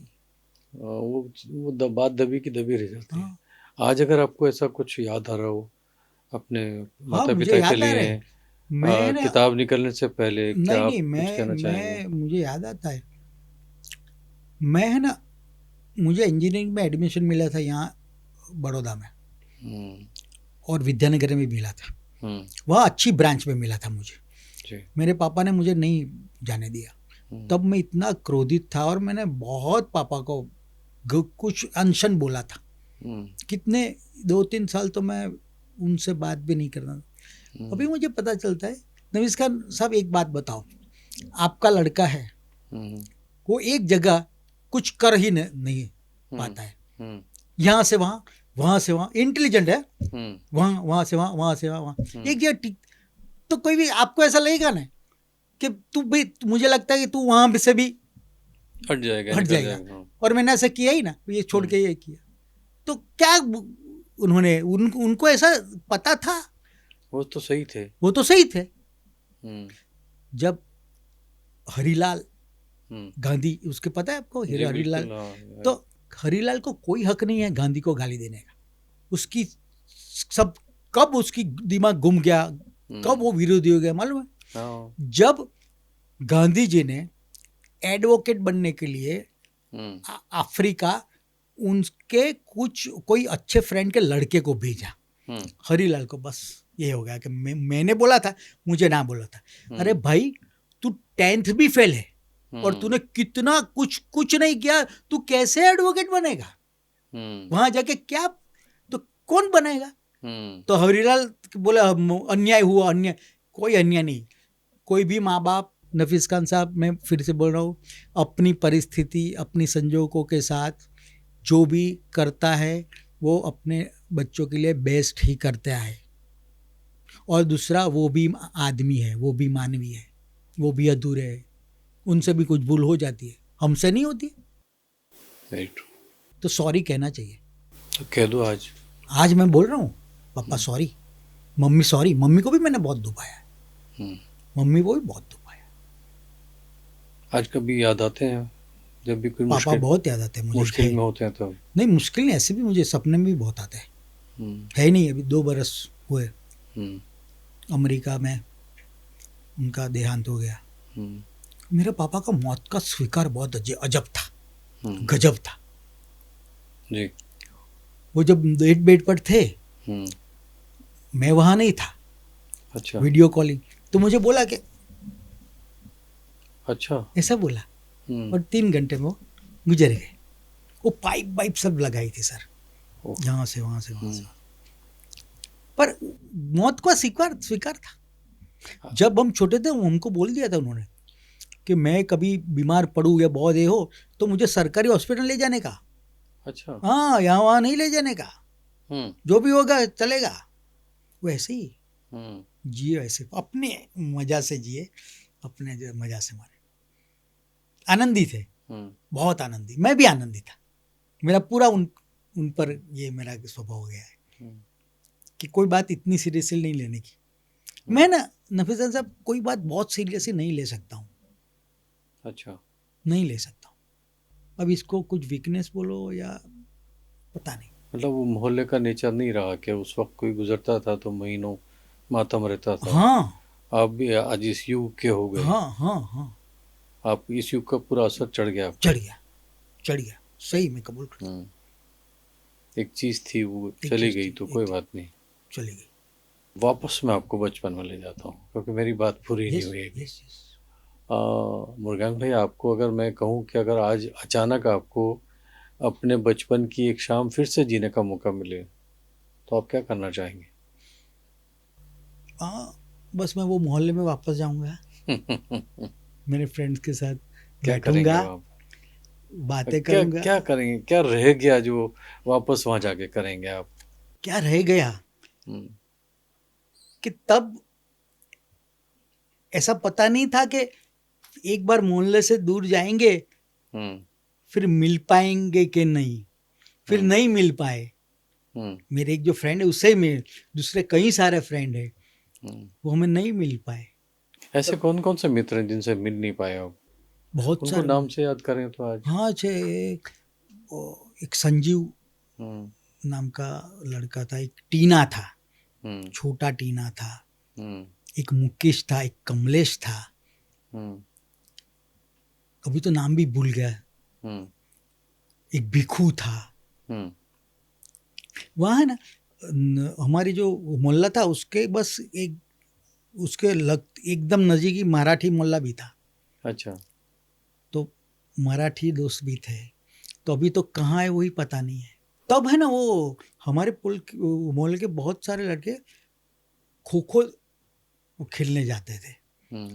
वो बात दबी की दबी रह जाती है। आज अगर आपको ऐसा कुछ याद आ रहा हो अपने माता पिता के लिए, किताब निकलने से पहले, क्या आप कुछ कहना चाहेंगे? मुझे याद आता है मैं है ना, मुझे इंजीनियरिंग में एडमिशन मिला था यहाँ बड़ौदा में, और विद्यानगर में मिला था। वह अच्छी ब्रांच में मिला था मुझे। जी। मेरे पापा ने मुझे नहीं जाने दिया। तब मैं इतना क्रोधित था और मैंने बहुत पापा को कुछ अनशन बोला था। कितने 2-3 साल तो मैं उनसे बात भी नहीं करना। अभी मुझे पता चलता है, नमस्कार साहब एक बात बताओ, आपका लड़का है वो एक जगह कुछ कर ही नहीं पाता है, यहाँ से वहाँ, वहाँ से वहाँ, इंटेलिजेंट है, वहाँ से वहाँ, वहाँ से वहाँ, एक जगह तो कोई भी आपको ऐसा लगेगा ना कि तू भी, मुझे लगता है कि तू वहाँ से भी हट जाएगा। और मैंने ऐसा किया ही ना, ये छोड़ के ये किया, तो क्या उन्होंने उनको ऐसा पता था? वो तो सही थे। जब हरीलाल गांधी, उसके पता है आपको हरीलाल? तो हरीलाल को कोई हक नहीं है गांधी को गाली देने का। उसकी सब, कब उसकी दिमाग घूम गया, कब वो विरोधी हो गया मालूम है? जब गांधी जी ने एडवोकेट बनने के लिए अफ्रीका उनके कोई अच्छे फ्रेंड के लड़के को भेजा, हरीलाल को बस ये हो गया कि मैंने बोला था, मुझे ना बोला था। अरे भाई, तू 10th भी फेल है और तूने कितना कुछ नहीं किया, तू कैसे एडवोकेट बनेगा? वहां जाके क्या, तो कौन बनेगा? तो हरीलाल बोला अन्याय हुआ। अन्याय, कोई अन्याय नहीं। कोई भी माँ बाप, नफीस खान साहब, मैं फिर से बोल रहा हूँ, अपनी परिस्थिति, अपनी संजोगों के साथ जो भी करता है वो अपने बच्चों के लिए बेस्ट ही करता है। और दूसरा, वो भी आदमी है, वो भी मानवीय है, वो भी अधूरे है, उनसे भी कुछ भूल हो जाती है, हमसे नहीं होती। तो सॉरी कहना चाहिए। तो कह दो आज मैं बोल रहा हूँ, पापा सॉरी, मम्मी सॉरी। मम्मी को भी मैंने बहुत दुखाया है, मम्मी को भी बहुत दुखाया। आज कभी याद आते हैं जब भी कोई पापा मुश्किल, बहुत याद आते हैं मुझे। मुश्किल में होते हैं तो? नहीं, मुश्किल नहीं, ऐसे भी मुझे सपने में भी बहुत आते हैं। है नहीं, अभी 2 बरस हुए अमेरिका में उनका देहांत हो गया। मेरे पापा का मौत का स्वीकार बहुत अजब था, गजब था जी। वो जब डेथ बेड पर थे, मैं वहां नहीं था। अच्छा। वीडियो कॉलिंग, तो मुझे बोला कि अच्छा, ऐसा बोला, और 3 घंटे में वो गुजर गए। वो पाइप सब लगाई थी सर, यहाँ से वहां से वहां से। पर मौत का स्वीकार था। जब हम छोटे थे हमको बोल दिया था उन्होंने कि मैं कभी बीमार पड़ूँ या बहुत ये हो तो मुझे सरकारी हॉस्पिटल ले जाने का। अच्छा। हाँ, यहाँ वहाँ नहीं ले जाने का, जो भी होगा चलेगा। वैसे ही जिए, वैसे अपने मजा से जिए, अपने मजा से मारे। आनंदी थे, बहुत आनंदी। मैं भी आनंदी था। मेरा पूरा उन पर ये मेरा स्वभाव हो गया है कि कोई बात इतनी सीरियसली नहीं लेने की। मैं ना नफीस खान साहब कोई बात बहुत सीरियसली नहीं ले सकता हूँ। अच्छा। नहीं ले सकता हूँ। अब इसको कुछ वीकनेस बोलो या पता नहीं। मतलब वो मोहल्ले का नेचर नहीं रहा कि उस वक्त कोई गुजरता था तो महीनों मातम रहता था। हाँ, आप भी आज इस युग के हो गए। हाँ, आप इस युग का पूरा असर चढ़ गया। चढ़ गया, सही में कबूल करता हूं। एक चीज थी वो चली गई तो कोई बात नहीं, चली गई। वापस मैं आपको बचपन में ले जाता हूँ क्योंकि मेरी बात पूरी नहीं हुई है। मुरगान भाई, आपको अगर मैं कहूँ कि अगर आज अचानक आपको अपने बचपन की एक शाम फिर से जीने का मौका मिले तो आप क्या करना चाहेंगे? बस मैं वो मोहल्ले में वापस जाऊंगा, मेरे फ्रेंड्स के साथ क्या करेंगे बैठूंगा, आप? बातें करूंगा। क्या करेंगे? क्या रह गया जो वापस वहां जाके करेंगे आप? क्या रह गया कि तब ऐसा पता नहीं था कि एक बार मोहल्ले से दूर जाएंगे फिर मिल पाएंगे कि नहीं, फिर नहीं मिल पाए। मेरे एक जो फ्रेंड है उससे मिल, दूसरे कई सारे फ्रेंड है, वो हमें नहीं मिल पाए। ऐसे कौन कौन से मित्र हैं जिनसे मिल नहीं पाए आप? बहुत उनको सारे नाम से याद करें तो आज। हाँ, एक संजीव नाम का लड़का था, एक टीना था, छोटा टीना था, एक मुकेश था, एक कमलेश था, अभी तो नाम भी भूल गया। एक भिखू था वहाँ, है ना। हमारी जो मोहल्ला था उसके बस एक उसके एकदम नज़दीकी मराठी मोहल्ला भी था। अच्छा। तो मराठी दोस्त भी थे। तो अभी तो कहाँ है वही पता नहीं है। तब, है ना, वो हमारे मोहल्ले के बहुत सारे लड़के खो खो खेलने जाते थे।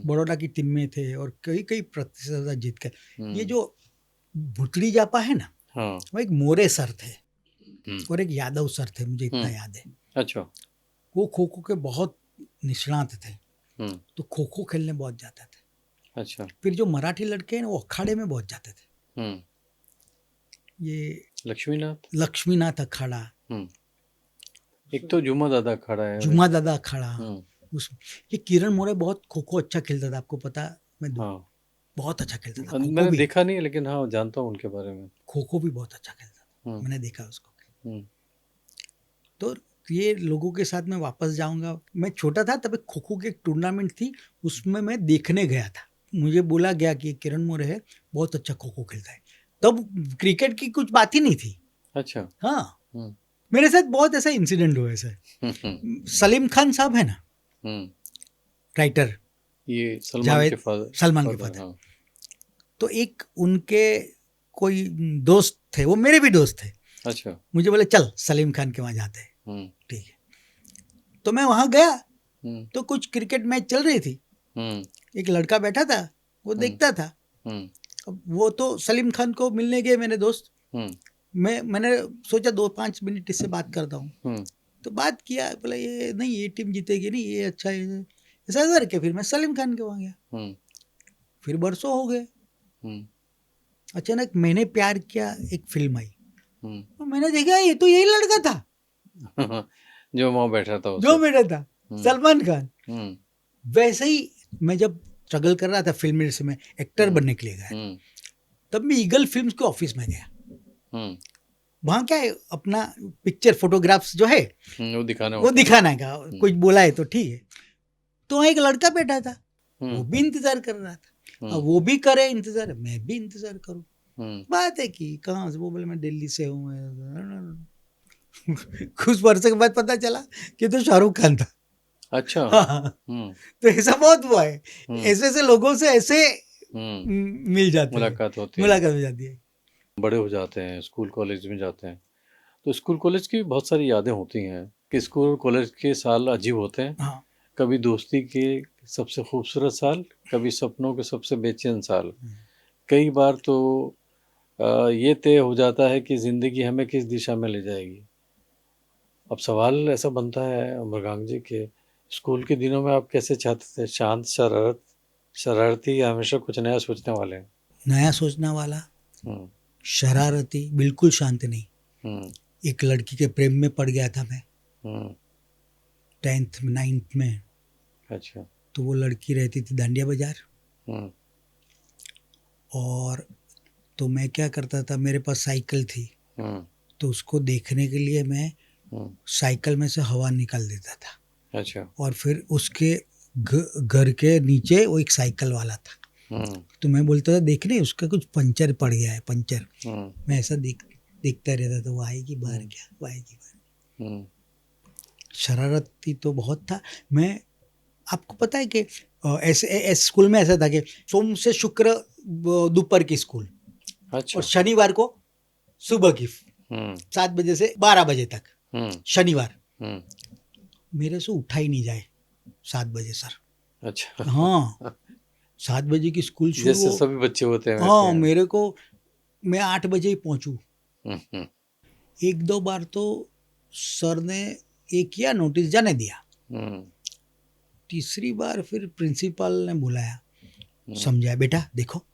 बड़ौदा की टीम में थे और कई कई प्रतिस्पर्धा जीत कर। ये जो भुतड़ी जापा है ना, हाँ। वो एक मोरे सर थे और एक यादव सर थे, मुझे इतना याद है। अच्छा। वो खो खो के बहुत निष्णात थे, तो खो खो खेलने बहुत जाते थे। अच्छा। फिर जो मराठी लड़के हैं वो अखाड़े में बहुत जाते थे। ये लक्ष्मीनाथ अखाड़ा, एक तो जुम्मा दादा अखाड़ा है, जुम्मा दादा अखाड़ा, उस ये किरण मोरे बहुत खो खो अच्छा खेलता था, आपको पता? बहुत अच्छा खेलता था। मैंने देखा नहीं है लेकिन हाँ जानता हूँ उनके बारे में। खो खो भी बहुत अच्छा खेलता था, मैंने देखा उसको। तो ये लोगों के साथ मैं वापस जाऊंगा। मैं छोटा था तब खो खो की एक टूर्नामेंट थी, उसमें मैं देखने गया था। मुझे बोला गया कि किरण मोरे है, बहुत अच्छा खो खो खेलता है। तब क्रिकेट की कुछ बात ही नहीं थी। अच्छा। हाँ, मेरे साथ बहुत ऐसा इंसिडेंट हुआ है सर। सलीम खान साहब है ना, राइटर, ये सलमान के फादर। हाँ। तो एक उनके कोई दोस्त थे, वो मेरे भी दोस्त थे। अच्छा। मुझे बोले चल सलीम खान के वहाँ जाते हैं। ठीक है, तो मैं वहाँ गया तो कुछ क्रिकेट मैच चल रही थी। एक लड़का बैठा था, वो देखता था। अब वो तो सलीम खान को मिलने गए मेरे दोस्त। मैंने सोचा 2-5 मिनट इससे बात करता हूँ। तो बात किया, बोला ये नहीं, ये टीम जीतेगी नहीं, ये अच्छा है, ऐसा करके फिर मैं सलीम खान के वहाँ गया। फिर बरसों हो गए। अचानक मैंने प्यार किया एक फिल्म आई, तो मैंने देखा ये तो यही लड़का था जो वहाँ बैठा था, सलमान खान। वैसे ही मैं जब स्ट्रगल कर रहा था फिल्म इंडस्ट्री में, एक्टर बनने के लिए गया, तब मैं ईगल फिल्म्स के ऑफिस में गया। वहाँ क्या है, अपना पिक्चर फोटोग्राफ्स जो है वो दिखाना है, कुछ बोला है तो ठीक है। तो वहाँ एक लड़का बैठा था, वो भी इंतजार कर रहा था। अब वो भी करे इंतजार, मैं भी इंतजार करूँ। बात है कि कहाँ से, वो बोले मैं दिल्ली से हूँ। कुछ वर्ष के बाद पता चला कि तो शाहरुख खान था। अच्छा। तो ऐसा बहुत हुआ है, ऐसे ऐसे लोगों से ऐसे मिल जाते हैं, मुलाकात हो जाती है। बड़े हो जाते हैं, स्कूल कॉलेज में जाते हैं, तो स्कूल कॉलेज की बहुत सारी यादें होती हैं कि स्कूल कॉलेज के साल अजीब होते हैं। हाँ। कभी दोस्ती के सबसे खूबसूरत साल, कभी सपनों के सबसे बेचैन साल। कई बार तो ये तय हो जाता है कि ज़िंदगी हमें किस दिशा में ले जाएगी। अब सवाल ऐसा बनता है मृगांक जी के स्कूल के दिनों में आप कैसे चाहते थे? शांत, शरारती या हमेशा कुछ नया सोचने वाले? नया सोचने वाला, शरारती, बिल्कुल शांत नहीं। एक लड़की के प्रेम में पड़ गया था मैं 10th 9th में। अच्छा। तो वो लड़की रहती थी दांडिया बाजार, और तो मैं क्या करता था, मेरे पास साइकिल थी, तो उसको देखने के लिए मैं साइकिल में से हवा निकाल देता था। अच्छा। और फिर उसके घर के नीचे वो एक साइकिल वाला था, तो मैं बोलता था देखने उसका कुछ पंचर पड़ गया है, पंचर। मैं ऐसा देखता रहता था, वो आएगी बाहर क्या, वो आएगी बाहर। शरारती तो बहुत था मैं। आपको पता है कि ऐसे स्कूल में ऐसा था कि सोम से शुक्र दोपहर की स्कूल। अच्छा। और शनिवार को सुबह की 7 बजे से 12 बजे तक शनिवार। मेरे से उठा ही नहीं जाए 7 बजे सर। अच्छा। हाँ, 7 बजे की स्कूल शुरू, जैसे सभी बच्चे होते हैं। हाँ, मेरे को, मैं 8 बजे ही पहुंचूं। 1-2 बार तो सर ने ये किया, नोटिस जाने दिया। तीसरी बार फिर प्रिंसिपल ने बुलाया, समझाया, बेटा देखो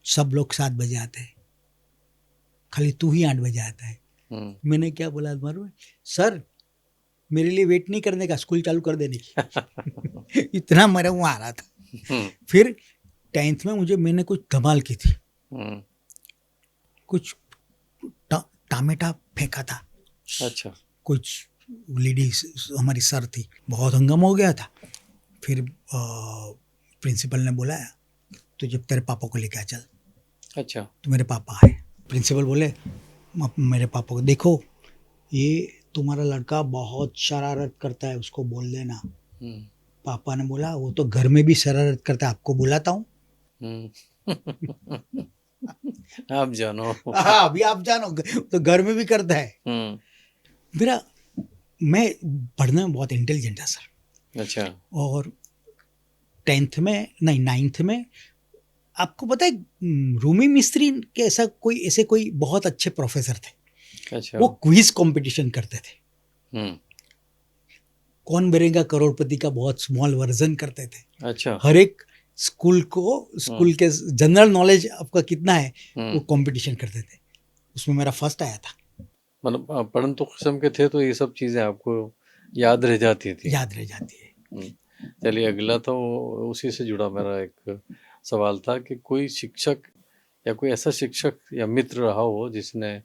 सब लोग 7 बजे आते हैं, खाली तू ही 8 बजे आता है। मैंने क्या बोला मालूम है सर, मेरे लिए वेट नहीं करने का, स्कूल चालू कर देने की। इतना मेरा वो आ रहा था। फिर 10th में मैंने कुछ धमाल की थी, कुछ टामेटा फेंका था। अच्छा। कुछ लेडीज हमारी सर थी, बहुत हंगामा हो गया था। फिर प्रिंसिपल ने बुलाया, तो जब तेरे पापा को लेके आ चल। अच्छा। तो मेरे पापा आए, प्रिंसिपल बोले मेरे पापा को, देखो ये तुम्हारा लड़का बहुत शरारत करता है, उसको बोल देना। हम्म। पापा ने बोला वो तो घर में भी शरारत करता है, आपको बुलाता हूँ। हम्म। आप जानो। हाँ अभी आप जानो, तो घर में भी करता है। हम्म। मेरा मैं पढ़ने में बहुत इंटेलिजेंट है सर। अच्छा। और 10th में नहीं 9th में, आपको पता है रूमी मिस्त्री के ऐसे कोई बहुत अच्छे प्रोफेसर थे। अच्छा। वो क्विज कंपटीशन करते थे, हम्म। कौन बनेगा करोड़पति का बहुत स्मॉल वर्जन करते थे। अच्छा। हर एक स्कूल के जनरल नॉलेज आपका कितना है वो हम्म। कंपटीशन करते थे। उसमें मेरा फर्स्ट आया था। मतलब पढ़न तो किस्म के थे, तो ये सब चीजें आपको याद रह जाती थी। याद रह जाती है। चलिए, अगला तो उसी से जुड़ा मेरा एक सवाल था कि कोई शिक्षक या कोई ऐसा शिक्षक या मित्र रहा हो जिसने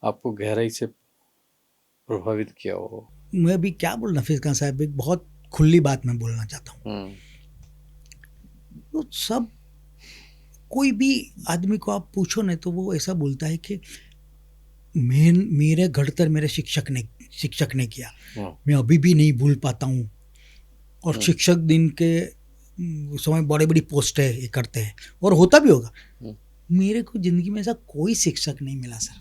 आपको गहराई से प्रभावित किया हो। मैं अभी क्या बोलना फिर खान साहब, एक बहुत खुली बात मैं बोलना चाहता हूँ। हम्म। तो सब कोई भी आदमी को आप पूछो ना तो वो ऐसा बोलता है कि मेरे घड़तर मेरे शिक्षक ने किया, हाँ। मैं अभी भी नहीं भूल पाता हूँ। और शिक्षक दिन के समय बड़ी बड़ी पोस्ट है ये करते हैं, और होता भी होगा। मेरे को जिंदगी में ऐसा कोई शिक्षक नहीं मिला सर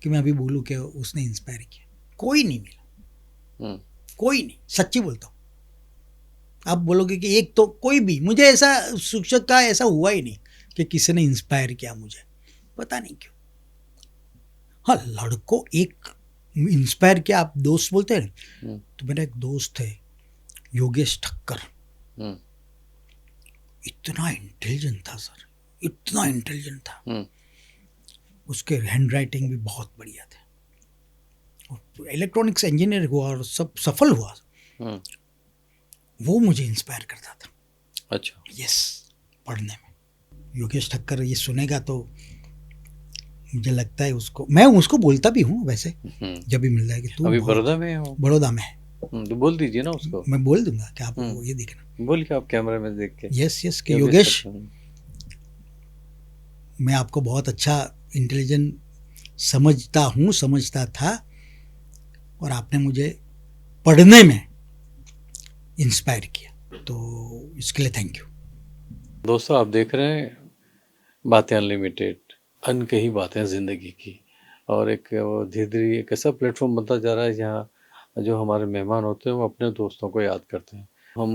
कि मैं अभी बोलूँ कि उसने इंस्पायर किया, कोई नहीं मिला, कोई नहीं, सच्ची बोलता हूँ। आप बोलोगे कि एक तो कोई भी, मुझे ऐसा शिक्षक का ऐसा हुआ ही नहीं कि किसी ने इंस्पायर किया मुझे, पता नहीं क्यों। हाँ लड़कों एक इंस्पायर किया, आप दोस्त बोलते हैं, तो मेरा एक दोस्त है योगेश ठक्कर, इतना इंटेलिजेंट था सर, इतना इंटेलिजेंट था। उसके हैंड राइटिंग भी बहुत बढ़िया थे, इलेक्ट्रॉनिक्स इंजीनियर हुआ और सब सफल हुआ। वो मुझे इंस्पायर करता था। अच्छा। यस, पढ़ने में। योगेश ठक्कर ये सुनेगा तो मुझे लगता है मैं उसको बोलता भी हूँ वैसे, जब भी मिल जाएगी। तू अभी बड़ौदा में हो? बड़ौदा में है। तो बोल दीजिए ना उसको। मैं बोल दूंगा कि आप ये देखना। बोल के आप कैमरे में देख के। यस कि योगेश, मैं आपको बहुत अच्छा इंटेलिजेंट समझता था, और आपने मुझे पढ़ने में इंस्पायर किया, तो इसके लिए थैंक यू। दोस्तों, आप देख रहे हैं बातें अनलिमिटेड, अनकही बातें जिंदगी की। और एक धीरे धीरे एक ऐसा प्लेटफॉर्म बनता जा रहा है जहाँ जो हमारे मेहमान होते हैं वो अपने दोस्तों को याद करते हैं। हम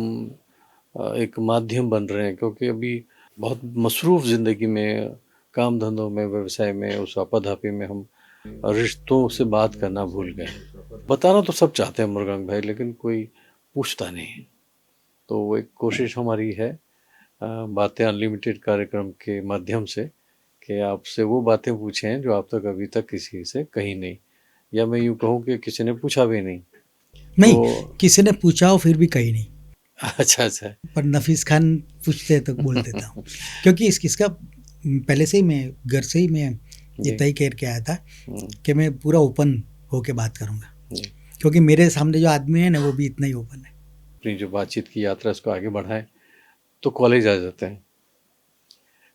एक माध्यम बन रहे हैं, क्योंकि अभी बहुत मसरूफ़ ज़िंदगी में, काम धंधों में, व्यवसाय में, उस आपाधापी में हम रिश्तों से बात करना भूल गए। बताना तो सब चाहते हैं मुरगंग भाई, लेकिन कोई पूछता नहीं। तो वो एक कोशिश हमारी है बातें अनलिमिटेड कार्यक्रम के माध्यम से कि आपसे वो बातें पूछें जो आप तक अभी तक किसी से कही नहीं, या मैं यूँ कहूँ कि किसी ने पूछा भी नहीं। किसी ने पूछा हो फिर भी कही नहीं। अच्छा। पर नफीस खान पूछते तो बोल देता हूँ, क्योंकि इसका पहले से ही मैं घर से ही मैं ये तय करके आया था कि मैं पूरा ओपन होके बात करूँगा, क्योंकि मेरे सामने जो आदमी है ना वो भी इतना ही ओपन है। अपनी जो बातचीत की यात्रा इसको आगे बढ़ाएं तो कॉलेज आ जाते हैं।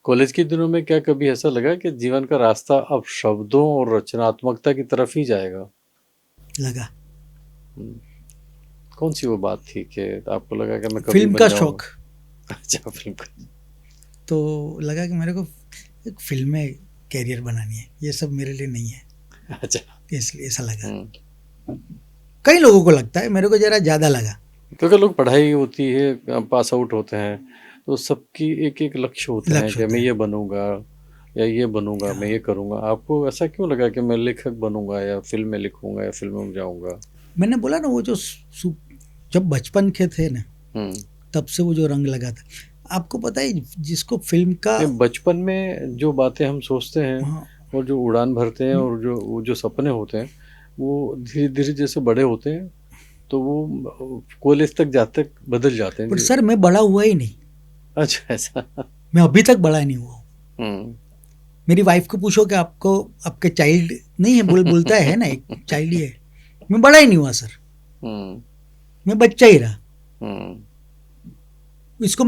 कॉलेज के दिनों में क्या कभी ऐसा लगा कि जीवन का रास्ता अब शब्दों और रचनात्मकता की तरफ ही जाएगा? लगा। कौन सी वो बात थी कि आपको लगा कि मैं कभी फिल्म का शौक? अच्छा, फिल्म का। तो लगा कि मेरे को एक फिल्म में कैरियर बनानी है, ये सब मेरे लिए नहीं है। अच्छा, इसलिए ऐसा लगा। कई लोगों को लगता है, मेरे को जरा ज़्यादा लगा, क्योंकि लोग पढ़ाई होती है, पास आउट होते हैं, तो सबकी एक एक लक्ष्य होते हैं कि मैं ये बनूंगा या ये बनूंगा, मैं ये करूंगा। आपको ऐसा क्यों लगा कि मैं लेखक बनूंगा या फिल्म में लिखूंगा या फिल्मों में जाऊंगा? मैंने बोला ना, वो जो जब बचपन के थे ना, तब से वो जो रंग लगा था। आपको पता है जिसको फिल्म का बचपन में जो बातें हम सोचते हैं और जो उड़ान भरते हैं और जो सपने होते हैं, वो धीरे धीरे जैसे बड़े होते हैं तो वो कॉलेज तक जाते बदल जाते हैं। पर सर मैं बड़ा हुआ ही नहीं। अच्छा, ऐसा? मैं अभी तक बड़ा नहीं हुआ। मेरी वाइफ को पूछो कि आपके चाइल्ड नहीं है, बोलता है ना, एक चाइल्ड ही है। मैं बड़ा ही नहीं हुआ सर, मैं बच्चा ही रहा। इसको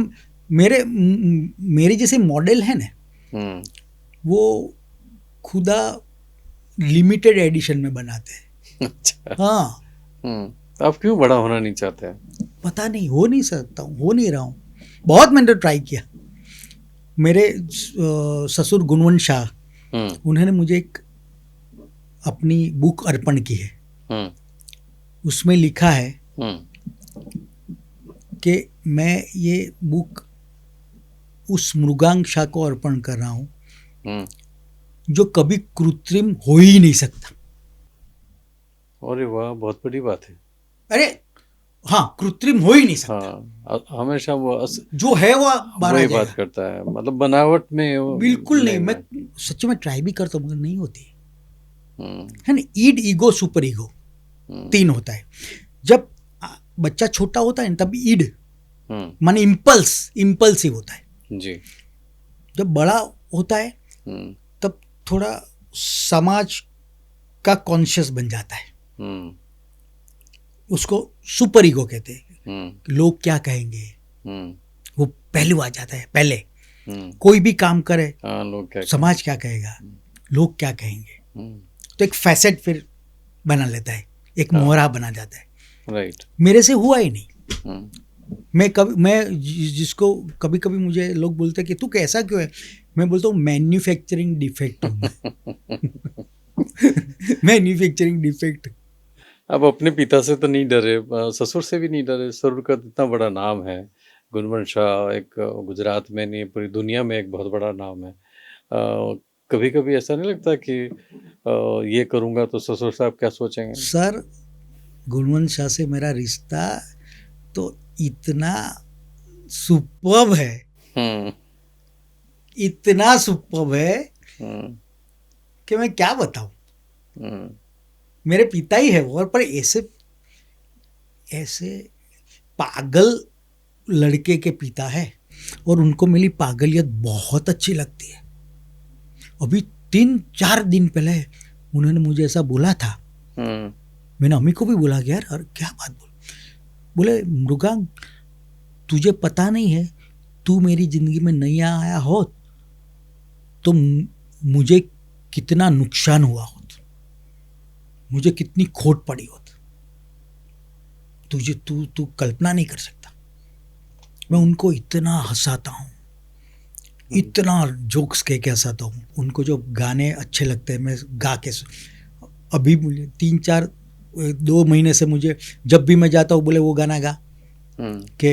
मेरे जैसे मॉडल है ना, वो खुदा लिमिटेड एडिशन में बनाते हैं। अच्छा। हाँ, तो आप क्यों बड़ा होना नहीं चाहते हैं? पता नहीं, हो नहीं सकता हूँ, हो नहीं रहा हूँ। बहुत मैंने ट्राई किया। मेरे ससुर गुणवंत शाह, उन्होंने मुझे एक अपनी बुक अर्पण की है। उसमें लिखा है कि मैं ये बुक उस मृगांक शाह को अर्पण कर रहा हूँ जो कभी कृत्रिम हो ही नहीं सकता। अरे वाह, बहुत बड़ी बात है। अरे हाँ, कृत्रिम हो ही नहीं सकता। हाँ, हमेशा वो जो है वो बाहर आ वही जाएगा। बात करता है, मतलब बनावट में वो बिल्कुल नहीं। मैं सच में ट्राई भी करता हूँ मगर नहीं होती है ना। ईड, ईगो, सुपर ईगो, तीन होता है। जब बच्चा छोटा होता है तब ईड माने इम्पल्सिव होता है जी। जब बड़ा होता है तब थोड़ा समाज का कॉन्शियस बन जाता है। उसको सुपर ईगो कहते हैं। लोग क्या कहेंगे, वो पहलू आ जाता है। पहले कोई भी काम करे, लोग क्या समाज क्या कहेगा, लोग क्या कहेंगे, तो एक फैसेट फिर बना लेता है, एक मोहरा बना जाता है। राइट। मेरे से हुआ ही नहीं। मैं जिसको कभी कभी मुझे लोग बोलते हैं कि तू कैसा क्यों है, मैं बोलता हूँ मैन्युफैक्चरिंग डिफेक्ट हूँ। Manufacturing defect. अब अपने पिता से तो नहीं डरे, ससुर से भी नहीं डरे। ससुर का इतना बड़ा नाम है, गुणवंत शाह, एक गुजरात में नहीं पूरी दुनिया में एक बहुत बड़ा नाम है। कभी कभी ऐसा नहीं लगता कि ये करूँगा तो ससुर साहब क्या सोचेंगे? सर, गुणवंत शाह से मेरा रिश्ता तो इतना सुपर्ब है, इतना सुपर्ब है कि मैं क्या बताऊं। मेरे पिता ही है वो, पर ऐसे पागल लड़के के पिता है और उनको मेरी पागलियत बहुत अच्छी लगती है। अभी 3-4 दिन पहले उन्होंने मुझे ऐसा बोला था। मैंने अम्मी को भी बोला कि यार क्या बात बोले मृगांक, तुझे पता नहीं है, तू मेरी जिंदगी में नहीं आया हो तो मुझे कितना नुकसान हुआ होता, मुझे कितनी खोट पड़ी होती, तुझे तू कल्पना नहीं कर सकता। मैं उनको इतना हंसाता हूँ, इतना जोक्स कह के हंसाता हूँ। उनको जो गाने अच्छे लगते हैं मैं गा के, अभी मुझे 2 महीने से मुझे जब भी मैं जाता हूँ बोले वो गाना गा कि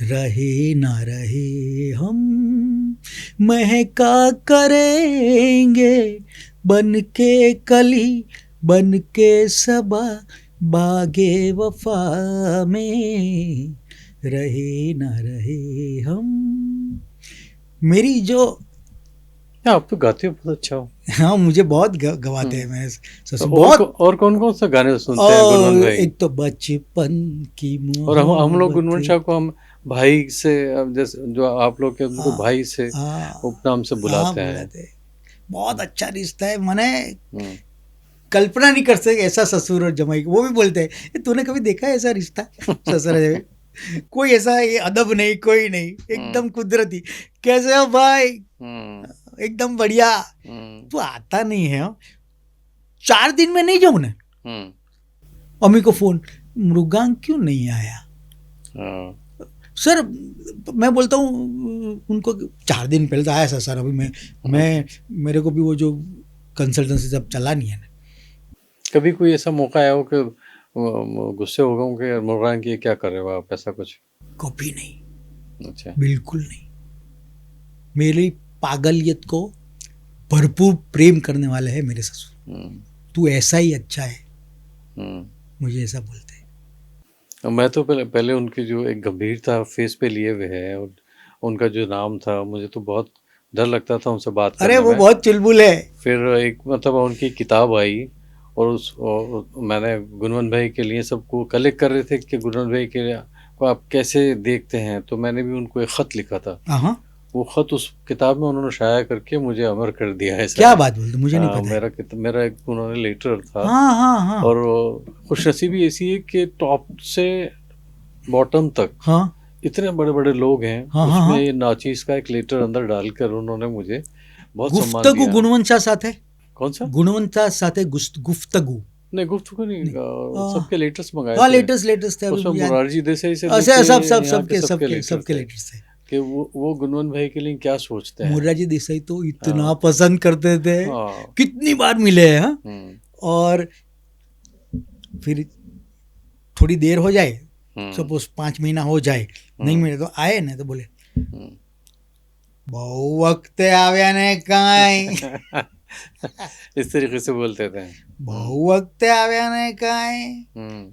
रहे ना रहे हम महका करेंगे, बन के कली बन के सबा बागे वफा में, रहे ना रहे हम। मेरी जो आप तो गाते हो बहुत अच्छा हो। हाँ, मुझे बहुत गवाते हैं मेरे ससुर। तो बहुत। और कौन कौन सा गाने सुनते हैं गुणवंत भाई? एक तो बचपन की और हम लोग गुणवंत शाह को हम भाई से, जैसे जो आप लोग के उनको भाई से उपनाम से बुलाते हैं। बहुत अच्छा रिश्ता है। मैंने कल्पना नहीं कर सकते ऐसा ससुर और जमाई। वो भी बोलते हैं तूने कभी देखा है ऐसा रिश्ता ससुर जमाई? कोई ऐसा ये अदब नहीं, कोई नहीं, एकदम कुदरती। कैसे हो भाई? एकदम बढ़िया। तू आता नहीं है, 4 दिन में नहीं जाऊँ ना। अम्मी को फोन, मृगांक क्यों नहीं आया? सर मैं बोलता हूँ उनको 4 दिन पहले तो आया सर। अभी मैं मेरे को भी वो जो कंसल्टेंसी सब चला नहीं है ना। कभी कोई ऐसा मौका आया हो कि गुस्से हो गए कि मृगांक ये क्या कर रहे हो आप, ऐसा कुछ? कभी नहीं। अच्छा। बिल्कुल नहीं। मेरी पागलियत को भरपूर प्रेम करने वाले हैं मेरे ससुर। तू ऐसा ही अच्छा है, मुझे ऐसा बोलते हैं। मैं तो पहले उनकी जो एक गंभीरता फेस पे लिए हुए है और उनका जो नाम था, मुझे तो बहुत डर लगता था उनसे बात करने में। अरे वो बहुत चुलबुल है। फिर एक मतलब उनकी किताब आई और मैंने गुणवंत भाई के लिए सबको कलेक्ट कर रहे थे कि गुणवंत भाई के को आप कैसे देखते हैं, तो मैंने भी उनको एक ख़त लिखा था। वो ख़त उस किताब में उन्होंने शाया करके मुझे अमर कर दिया है। क्या बात बोलते, मुझे नहीं पता। मेरा एक उन्होंने लेटर था। हाँ। और खुशनसीबी ऐसी है कि टॉप से बॉटम तक इतने बड़े बड़े लोग हैं, हाँ, हाँ, उसमें हाँ। ये नाचीज का एक लेटर अंदर डालकर उन्होंने मुझे बहुत सम्मान गुफ्तगू दिया। गुणवंशा સાથે कौन सा? गुणवंता સાથે गुफ्तगू नहीं, गुफ्तगू नहीं, नहीं सबके लेटर्स मंगाए हाँ थे। लेटेस्ट थे अभी उसमें मुझे याद मुरारजी देसाई से अच्छा लेके सब सब यहाँ के सबके लेटर सबके थे लेटेस्ट थे कि वो गुणवन भाई के लिए क्या सोचते हैं। मुरारजी देसाई तो इतना हाँ। पसंद करते थे, हाँ। कितनी बार मिले हैं हाँ? हम्म, और फिर थोड़ी देर हो जाए, हम्म, सपोज 5 महीना हो जाए नहीं मिले तो आए ना तो बोले हम्म। બહુ વખતે આવ્યા ને કાંઈ इस तरीके से बोलते थे। બહુ વખતે આવ્યા ને કાંઈ हम्म,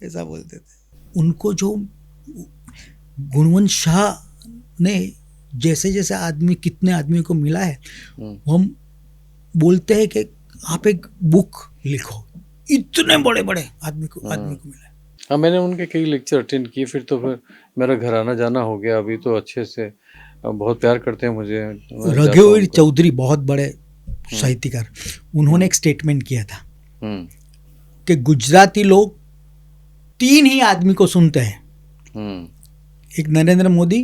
ऐसा बोलते थे। उनको जो गुणवंत शाह ने जैसे जैसे आदमी कितने आदमियों को मिला है, हम्म, हम बोलते हैं कि आप एक बुक लिखो, इतने बड़े बड़े आदमी को मिला है। हाँ, मैंने उनके कई लेक्चर अटेंड किए, फिर तो फिर मेरा घर आना जाना हो गया। अभी तो अच्छे से बहुत प्यार करते हैं मुझे। मैं जाता हूँ रघुवीर उनको। चौधरी बहुत बड़े साहित्यकार, उन्होंने एक स्टेटमेंट किया था हम्म, कि गुजराती लोग 3 ही आदमी को सुनते हैं, हम्म, एक नरेंद्र मोदी,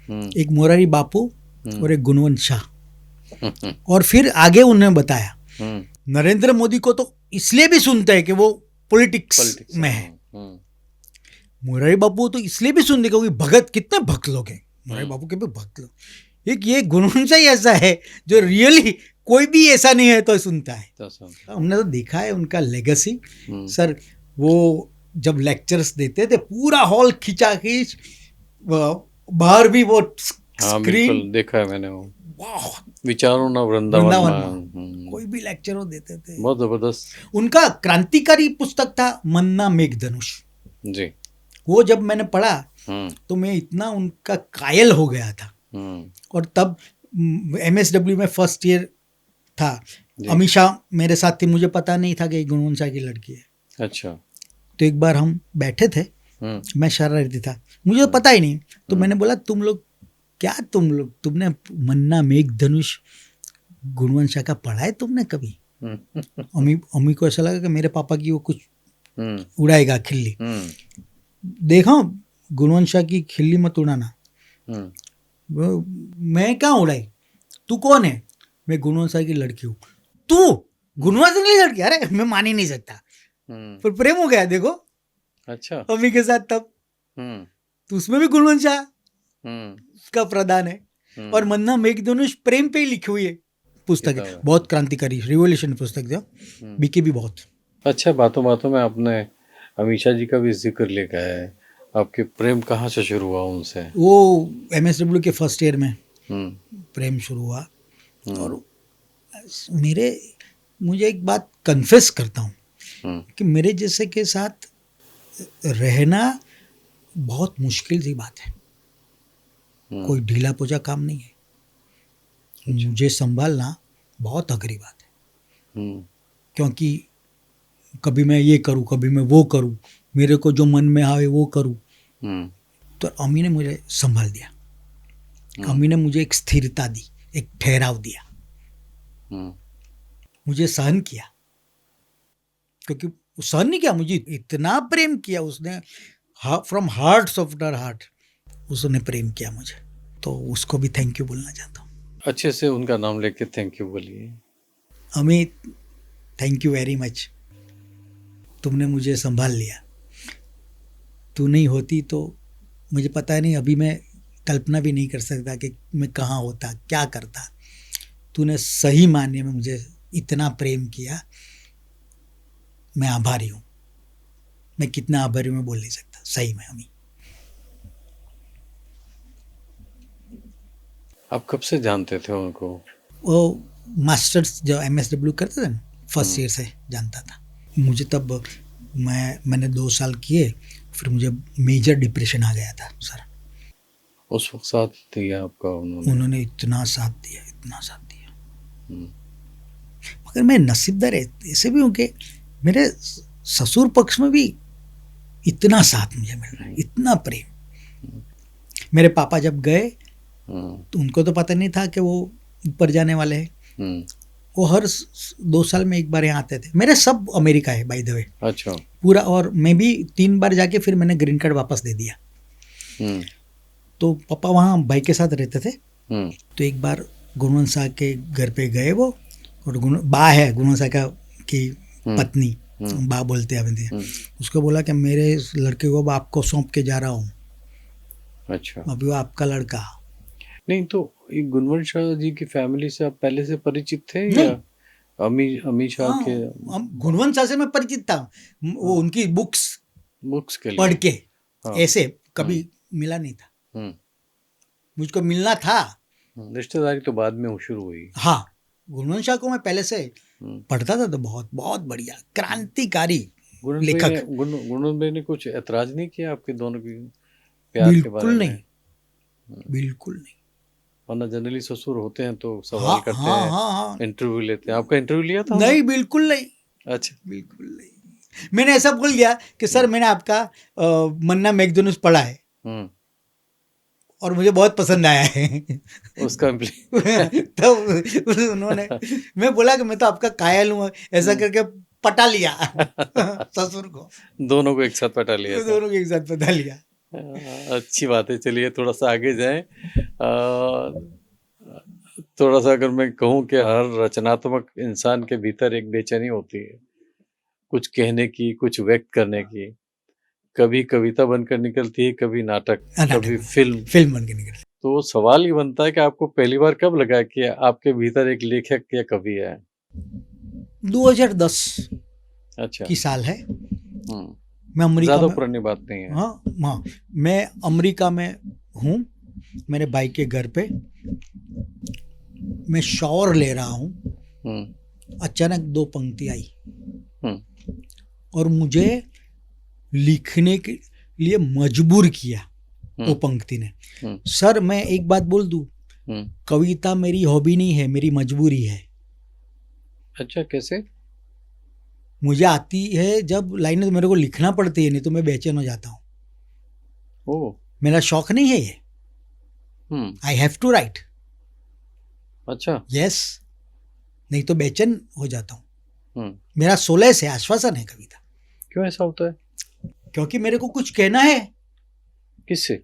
हम्म, एक मोरारी बापू और एक गुणवंत शाह। और फिर आगे उन्होंने बताया हम्म, नरेंद्र मोदी को तो इसलिए भी सुनते हैं कि वो पॉलिटिक्स पॉलिटिक्स में है, हम्म, मोरारी बापू तो इसलिए भी सुनते क्योंकि भगत कितने भक्त लोग हैं, मोरारी बापू के भी भक्त लोग। एक ये गुणवंत शाह ही ऐसा है जो रियली कोई भी ऐसा नहीं है तो सुनता है। तो सब, हमने तो देखा है उनका लेगेसी। हम्म, सर वो जब लेक्चर्स देते थे पूरा हॉल खिंचा खींच, बाहर भी वो हाँ स्क्रीन, बिल्कुल देखा है मैंने वो वाह, विचारों ना वृंदावन वृंदावन में। में कोई भी लेक्चर वो देते थे। बहुत जबरदस्त। उनका क्रांतिकारी पुस्तक था मन्ना मेघधनुष, जी। वो जब मैंने पढ़ा हम्म, तो मैं इतना उनका कायल हो गया था। हम्म, और तब MSW में फर्स्ट ईयर था, जी। अमीषा मेरे साथ थी, मुझे पता नहीं था कि गुणवंत शाह की लड़की है। अच्छा। तो एक बार हम बैठे थे, हम्म, मैं शरारती था, मुझे तो पता ही नहीं, तो मैंने बोला तुमने मन्ना मेघधनुष गुणवंत शाह का पढ़ा है तुमने कभी? अम्मी को ऐसा लगा कि मेरे पापा की वो कुछ हम्म, उड़ाएगा खिल्ली। हम्म, देखो गुणवंत शाह की खिल्ली मत उड़ाना। हम्म, मैं क्या उड़ाई, तू कौन है? मैं गुणवंत शाह की लड़की हूँ। तू गुणवंत शाह की लड़की? अरे मैं मान ही नहीं सकता। पर प्रेम हो गया देखो अच्छा। अम्मी के साथ तब। हम्म, तो उसमें भी गुणवंत शाह हम्म, का प्रदान है। और मन्ना मेघधनुष प्रेम पे ही लिखी हुई है पुस्तक है, बहुत क्रांतिकारी रिवोल्यूशन पुस्तक है, बिकी भी बहुत। अच्छा, बातों बातों में आपने अमीषा जी का भी जिक्र लेकर है। आपके प्रेम कहाँ से शुरू हुआ उनसे? वो MSW के फर्स्ट ईयर में हम्म, प्रेम शुरू हुआ। और मुझे एक बात कन्फेस करता हूँ कि मेरे जैसे के साथ रहना बहुत मुश्किल सी बात है, कोई ढीला पोजा काम नहीं है। मुझे संभालना बहुत अघरी बात है, क्योंकि कभी मैं ये करूँ, कभी मैं वो करूँ, मेरे को जो मन में आवे वो करूँ। तो अम्मी ने मुझे संभाल दिया, अम्मी ने मुझे एक स्थिरता दी, एक ठहराव दिया, मुझे सहन किया, क्योंकि सहन नहीं किया, मुझे इतना प्रेम किया उसने, from hearts of her heart उसने प्रेम किया मुझे। तो उसको भी थैंक यू बोलना चाहता हूँ। अच्छे से उनका नाम लेके थैंक यू बोलिए। अम्मी थैंक यू वेरी मच, तुमने मुझे संभाल लिया। तू नहीं होती तो मुझे पता नहीं, अभी मैं कल्पना भी नहीं कर सकता कि मैं कहाँ होता, क्या करता। तूने सही मायने में मुझे इतना प्रेम किया, मैं आभारी हूँ। मैं कितना आभारी हूँ मैं बोल नहीं सकता, सही में। अम्मी आप कब से जानते थे उनको? वो मास्टर्स जो MSW करते थे ना, फर्स्ट ईयर से जानता था। मुझे तब मैंने 2 साल किए, फिर मुझे मेजर डिप्रेशन आ गया था सर। उस वक्त साथ दिया आपका उन्होंने इतना साथ दिया, इतना साथ दिया। मगर मैं नसीबदार ऐसे भी हूँ कि मेरे ससुर पक्ष में भी इतना साथ मुझे मिल रहा है, इतना प्रेम। मेरे पापा जब गए तो उनको तो पता नहीं था कि वो ऊपर जाने वाले हैं। वो हर 2 साल में एक बार यहाँ आते थे। मेरे सब अमेरिका है बाय द वे। अच्छा। पूरा। और मैं भी 3 बार जाके फिर मैंने ग्रीन कार्ड वापस दे दिया। हम्म तो पापा वहाँ भाई के साथ रहते थे। हम्म तो एक बार गुणवंत शाह के घर पे गए वो, और बा है गुणवंत शाह का की पत्नी, बा बोलते हैं अभी। उसको बोला कि मेरे इस लड़के को अब आपको सौंप के जा रहा हूँ, अच्छा। अभी वो आपका लड़का। नहीं तो ये गुणवंत शाह जी की फैमिली से आप पहले से परिचित थे नहीं। या अमी शाह हाँ, के गुणवंत शाह से मैं परिचित था, वो उनकी बुक्स बुक्स के पढ़ लिए? के। हाँ। ऐसे कभी मिला नहीं था, हम्म मुझको मिलना था। रिश्तेदारी तो बाद में शुरू हुई। हाँ, गुणवंत शाह को मैं पहले से हम्म। पढ़ता था, तो बहुत बहुत बढ़िया क्रांतिकारी गुणवंत लेखक। भाई ने कुछ ऐतराज नहीं किया आपके दोनों की प्यार के बारे बिल्कुल में? नहीं, बिल्कुल नहीं। वरना जनरली ससुर होते हैं तो सवाल हाँ करते हाँ हैं, हाँ हाँ, इंटरव्यू लेते हैं। आपका इंटरव्यू लिया था नहीं बिल्कुल नहीं, अच्छा। बिल्कुल नहीं। मैंने ऐसा बोल दिया कि सर मैंने आपका मन्ना मैगजीन्स पढ़ा है हम्म और मुझे बहुत पसंद आया है। उसका तो उन्होंने, मैं बोला कि मैं तो आपका कायल हूँ, ऐसा करके पटा लिया ससुर को, दोनों को एक साथ पटा लिया था। दोनों को एक साथ पटा लिया। अच्छी बात है। चलिए थोड़ा सा आगे जाएं। थोड़ा सा अगर मैं कहूँ कि हर रचनात्मक इंसान के भीतर एक बेचैनी होती है, कुछ कहने की, कुछ व्यक्त करने की। कभी कविता बनकर निकलती है, कभी नाटक, कभी फिल्म बन के निकल। तो सवाल ये बनता है कि आपको पहली बार कब लगा कि आपके भीतर एक लेखक या कवि है? 2010 अच्छा। की साल है। मैं अमेरिका ज्यादा में, पुरानी बात नहीं है। हाँ हाँ, मैं अमेरिका में हूँ, मेरे भाई के घर पे। मैं शॉवर ले रहा हूँ, अचानक दो पंक्ति आई और मुझे लिखने के लिए मजबूर किया वो पंक्ति ने। सर मैं एक बात बोल दूं, कविता मेरी हॉबी नहीं है, मेरी मजबूरी है। अच्छा, कैसे? मुझे आती है जब लाइनें, तो मेरे को लिखना पड़ती है, नहीं तो मैं बेचैन हो जाता हूँ। ओह, मेरा शौक नहीं है ये, आई हैव टू राइट। अच्छा। यस, नहीं तो बेचैन हो जाता हूँ। मेरा सोलेस है, आश्वासन है कविता। क्यों ऐसा होता है? क्योंकि मेरे को कुछ कहना है। किससे?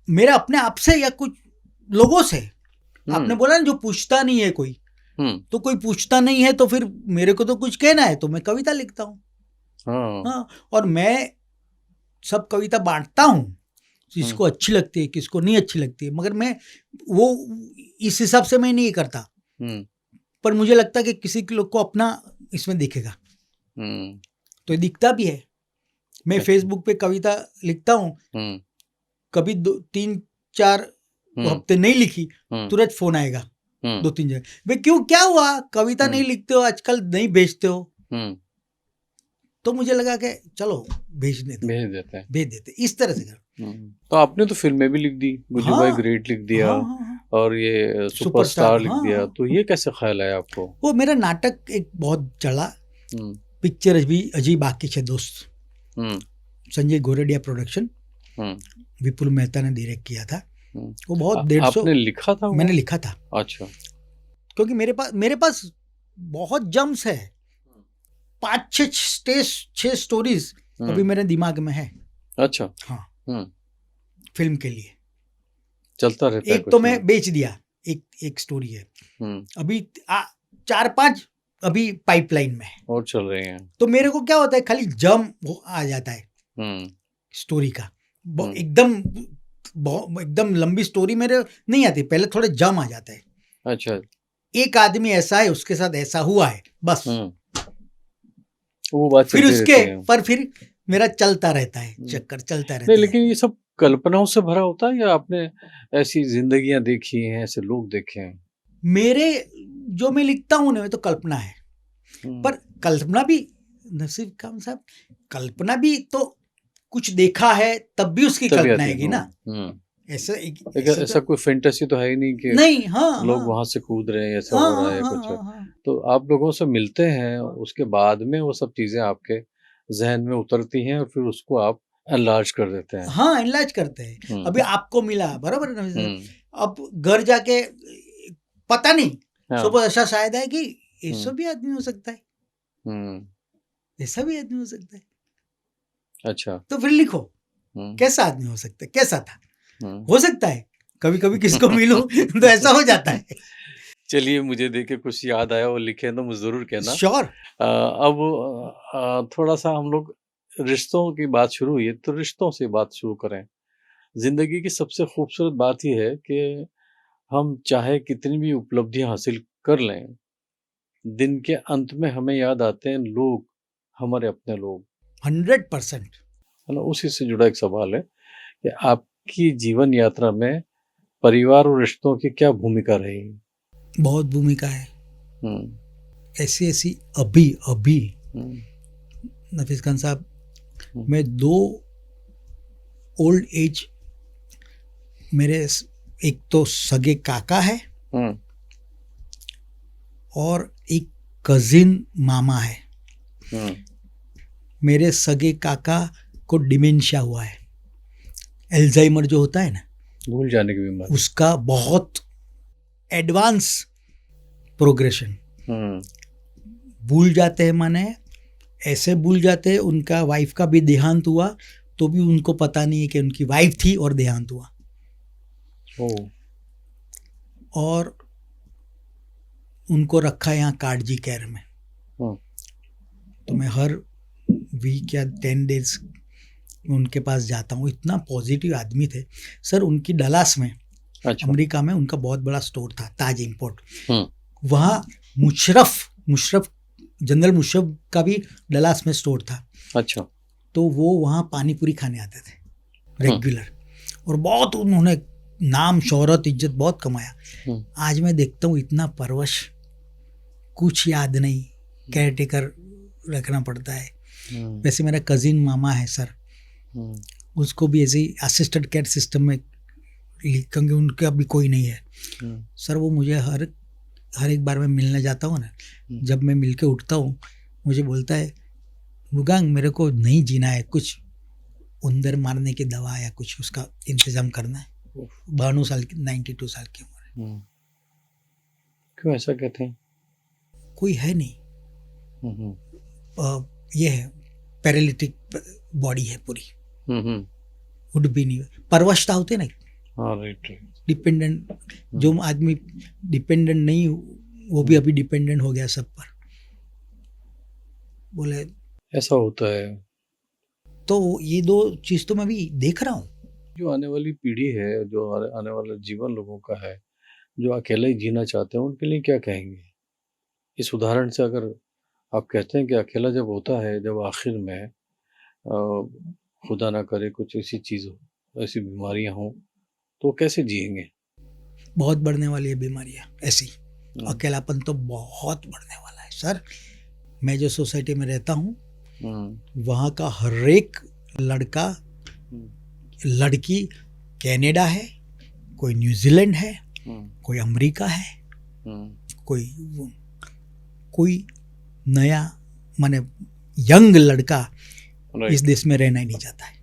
मेरा अपने आप से या कुछ लोगों से। आपने बोला ना जो पूछता नहीं है कोई, तो कोई पूछता नहीं है तो फिर मेरे को तो कुछ कहना है, तो मैं कविता लिखता हूँ। हाँ, और मैं सब कविता बांटता हूँ, किसको अच्छी लगती है, किसको नहीं अच्छी लगती है, मगर मैं वो इस हिसाब से मैं नहीं करता। पर मुझे लगता है कि किसी लोग को अपना इसमें दिखेगा, तो ये दिखता भी है। मैं फेसबुक पे कविता लिखता हूँ, कभी 3-4 हफ्ते नहीं लिखी, तुरंत फोन आएगा 2-3 जगह, वे क्यों, क्या हुआ, कविता नहीं लिखते हो आजकल, नहीं भेजते हो? तो मुझे लगा कि चलो भेज देते इस तरह से कर। तो आपने तो फिल्में भी लिख दी, गुज्जू भाई ग्रेट लिख दिया, और ये सुपरस्टार लिख दिया, तो ये कैसे ख्याल आया आपको? वो मेरा नाटक एक बहुत चला, पिक्चर अजीब आंखें दोस्त, संजय गोरडिया प्रोडक्शन, विपुल मेहता ने डायरेक्ट किया था। वो बहुत 150। आपने लिखा था? मैंने लिखा था। अच्छा। क्योंकि मेरे पास बहुत जम्स है, 5-6 स्टोरीज अभी मेरे दिमाग में है। अच्छा। हाँ, फिल्म के लिए चलता रहता है। एक तो मैं बेच दिया, एक स्टोरी है, अभी 4-5 अभी पाइपलाइन में है और चल रहे हैं। तो मेरे को क्या होता है, खाली जम आ जाता है स्टोरी का। एकदम लंबी स्टोरी मेरे नहीं आती, पहले थोड़े जम आ जाता है। अच्छा। एक आदमी ऐसा है, उसके साथ ऐसा हुआ है, बस वो बात फिर उसके पर फिर मेरा चलता रहता है, चक्कर चलता रहता है। लेकिन ये सब कल्पनाओं से भरा होता है या आपने ऐसी जिंदगियां देखी हैं, ऐसे लोग देखे हैं? मेरे जो मैं लिखता हूँ ना, तो कल्पना है, पर कल्पना भी नसीब खान साहब, कल्पना भी तो कुछ देखा है तब भी उसकी कल्पना आएगी ना। ऐसा कोई फैंटेसी तो है ही नहीं कि नहीं। हाँ, लोग वहां से कूद रहे हैं, ऐसा हो रहा है कुछ। तो आप लोगों से मिलते हैं, उसके बाद में वो सब चीजें आपके जहन में उतरती हैं और फिर उसको आप एनलार्ज कर देते हैं। हाँ, एनलार्ज करते हैं। अभी आपको मिला, बराबर है। अब घर जाके पता नहीं, सुबह ऐसा शायद है कि ऐसा भी आदमी हो सकता है, ऐसा भी आदमी हो सकता है। अच्छा। तो फिर लिखो, कैसा आदमी हो सकता है, कैसा था, हो सकता है कभी कभी किसको मिलूं तो ऐसा हो जाता है। चलिए, मुझे देख के कुछ याद आया और लिखे तो मुझे जरूर कहना। श्योर। अब थोड़ा सा हम लोग रिश्तों की बात शुरू हुई है, तो रिश्तों से बात शुरू करें। जिंदगी की सबसे खूबसूरत बात यह है कि हम चाहे कितनी भी उपलब्धियां हासिल कर लें, दिन के अंत में हमें याद आते हैं लोग, हमारे अपने लोग। 100%। है ना? उसी से जुड़ा एक सवाल है कि आपकी जीवन यात्रा में परिवार और रिश्तों की क्या भूमिका रही? बहुत भूमिका है, ऐसी ऐसी अभी नफीस खान साहब, मैं 2 ओल्ड एज, मेरे एक तो सगे काका है और एक कजिन मामा है। मेरे सगे काका को डिमेंशिया हुआ है, एल्जाइमर जो होता है ना, भूल जाने की बीमारी, उसका बहुत एडवांस प्रोग्रेशन। भूल जाते हैं, माने ऐसे भूल जाते हैं, उनका वाइफ का भी देहांत हुआ तो भी उनको पता नहीं है कि उनकी वाइफ थी और देहांत हुआ। और उनको रखा यहाँ काटजी केयर में। तो मैं हर वीक या 10 डेज उनके पास जाता हूँ। इतना पॉजिटिव आदमी थे सर। उनकी डलास में, अमेरिका में, उनका बहुत बड़ा स्टोर था, ताज इंपोर्ट। वहाँ मुशर्रफ जनरल मुशर्रफ का भी डलास में स्टोर था। अच्छा। तो वो वहाँ पानी पूरी खाने आते थे रेगुलर, और बहुत उन्होंने नाम, शोहरत, इज्जत बहुत कमाया। आज मैं देखता हूँ इतना परवश, कुछ याद नहीं, केयर टेकर रखना पड़ता है। वैसे मेरा कजिन मामा है सर, उसको भी ऐसे असिस्टेड केयर सिस्टम में, क्योंकि उनका भी कोई नहीं है सर। वो मुझे हर एक बार मैं मिलने जाता हूँ ना, जब मैं मिल के उठता हूँ, मुझे बोलता है, मुगांग मेरे को नहीं जीना है, कुछ उंदर मारने की दवा या कुछ उसका इंतजाम करना है। 92 साल की, 92 साल की उम्र है। क्यों ऐसा कहते हैं? कोई है नहीं, ये है पैरालिटिक बॉडी है पूरी, उठ भी नहीं, परवशता होते ना। हाँ, राइट। डिपेंडेंट, जो आदमी डिपेंडेंट नहीं, वो भी अभी डिपेंडेंट हो गया सब पर, बोले ऐसा होता है। तो ये 2 चीज तो मैं भी देख रहा हूँ। जो आने वाली पीढ़ी है, जो आने वाला जीवन लोगों का है, जो अकेले ही जीना चाहते हैं, उनके लिए क्या कहेंगे? इस उदाहरण से अगर आप कहते हैं कि अकेला जब होता है, जब आखिर में खुदा ना करे कुछ ऐसी चीज़ हो, ऐसी बीमारियां हों, तो कैसे जिएंगे? बहुत बढ़ने वाली है बीमारियां ऐसी, अकेलापन तो बहुत बढ़ने वाला है सर। मैं जो सोसाइटी में रहता हूँ, वहाँ का हर एक लड़का लड़की कनाडा है, कोई न्यूजीलैंड है, कोई अमेरिका है, कोई नया, माने यंग लड़का इस देश में रहना ही नहीं चाहता है।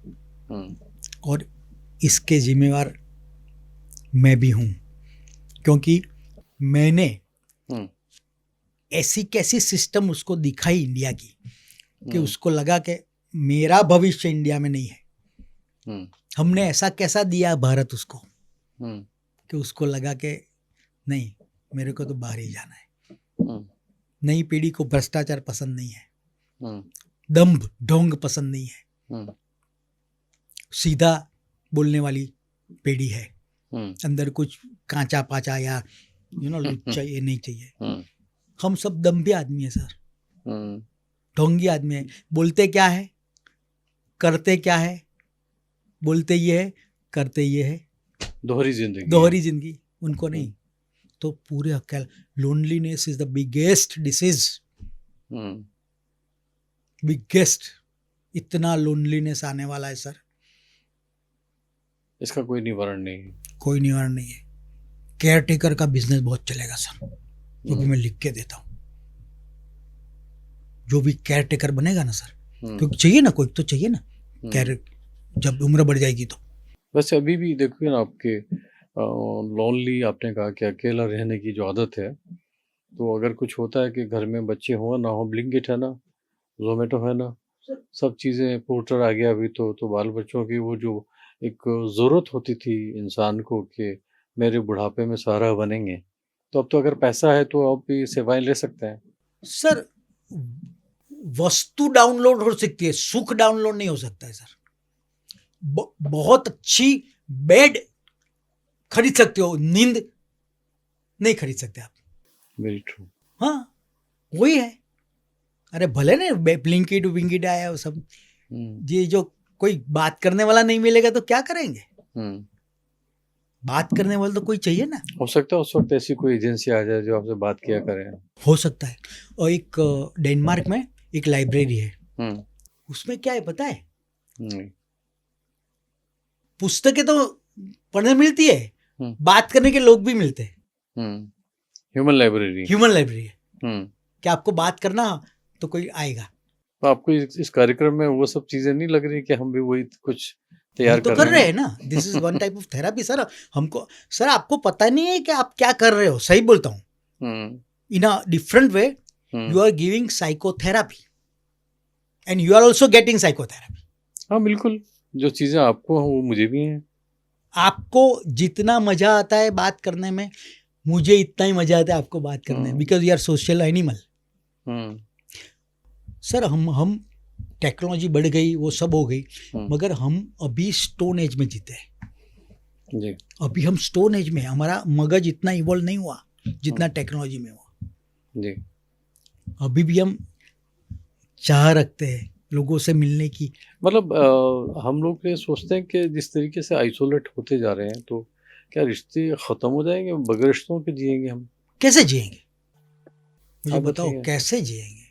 और इसके जिम्मेवार मैं भी हूँ, क्योंकि मैंने ऐसी कैसी सिस्टम उसको दिखाई इंडिया की कि उसको लगा कि मेरा भविष्य इंडिया में नहीं है। हमने ऐसा कैसा दिया भारत उसको कि उसको लगा कि नहीं, मेरे को तो बाहर ही जाना है। नई पीढ़ी को भ्रष्टाचार पसंद नहीं है, दंभ ढोंग पसंद नहीं है, सीधा बोलने वाली पीढ़ी है। अंदर कुछ कांचा पाचा या लुच्चा ये नहीं चाहिए। हम सब दम्भी आदमी है सर, ढोंगी आदमी है। बोलते क्या है, करते क्या है, बोलते ये है, करते ये है, दोहरी जिंदगी उनको नहीं। तो पूरे अकेला, loneliness is the biggest disease, biggest. इतना लोनलीनेस आने वाला है सर, इसका कोई निवारण नहीं है। कोई निवारण नहीं है। केयर टेकर का बिजनेस बहुत चलेगा सर, जो भी मैं लिख के देता हूँ। जो भी केयर टेकर बनेगा ना सर, क्योंकि चाहिए ना, कोई तो चाहिए ना केयर, जब उम्र बढ़ जाएगी तो। वैसे अभी भी देखिए ना, आपके लोनली, आपने कहा कि अकेला रहने की जो आदत है, तो अगर कुछ होता है कि घर में बच्चे हो ना हो, ब्लिंकिट है ना, जोमेटो है ना, सब चीज़ें, पोर्टर आ गया अभी तो बाल बच्चों की वो जो एक ज़रूरत होती थी इंसान को कि मेरे बुढ़ापे में सहारा बनेंगे, तो अब तो अगर पैसा है तो आप भी सेवाएं ले सकते हैं। सर वस्तु डाउनलोड हो सकती है, सुख डाउनलोड नहीं हो सकता है सर। बहुत अच्छी बेड खरीद सकते हो, नींद नहीं खरीद सकते आप। Very true. हाँ वही है। अरे भले ना ब्लिंकिट विंकिट आया वो सब, ये जो कोई बात करने वाला नहीं मिलेगा तो क्या करेंगे? बात करने वाला तो कोई चाहिए ना। हो सकता है उस वक्त ऐसी कोई एजेंसी आ जाए जो आपसे बात किया करे। हो सकता है। और एक डेनमार्क में एक लाइब्रेरी है, उसमें क्या है पता है, पुस्तकें तो पढ़ने मिलती है, बात करने के लोग भी मिलते हैं। ह्यूमन लाइब्रेरी है। क्या आपको बात करना तो कोई आएगा। तो आपको इस कार्यक्रम में वो सब चीजें नहीं लग रही कि हम भी वही कुछ तैयार तो कर रहे हैं ना। This is one type of therapy sir. हमको सर आपको पता नहीं है कि आप क्या कर रहे हो, सही बोलता हूँ। In a different way you are giving psychotherapy and you are also getting psychotherapy. हाँ बिल्कुल, जो चीजें आपको हैं वो मुझे भी हैं। आपको जितना मजा आता है बात करने में, मुझे इतना ही मजा आता है आपको बात करने में, because you are social animal. Sir हम टेक्नोलॉजी बढ़ गई, वो सब हो गई, मगर हम अभी स्टोन एज में जीते हैं जी। अभी हम स्टोन एज में, हमारा मगज इतना इवॉल्व नहीं हुआ जितना टेक्नोलॉजी में हुआ जी। अभी भी हम चाह रखते हैं लोगों से मिलने की। मतलब हम लोग ये सोचते हैं कि जिस तरीके से आइसोलेट होते जा रहे हैं तो क्या रिश्ते खत्म हो जाएंगे? बगैर रिश्तों के जिएंगे हम? कैसे जिएंगे मुझे बताओ, कैसे जिएंगे?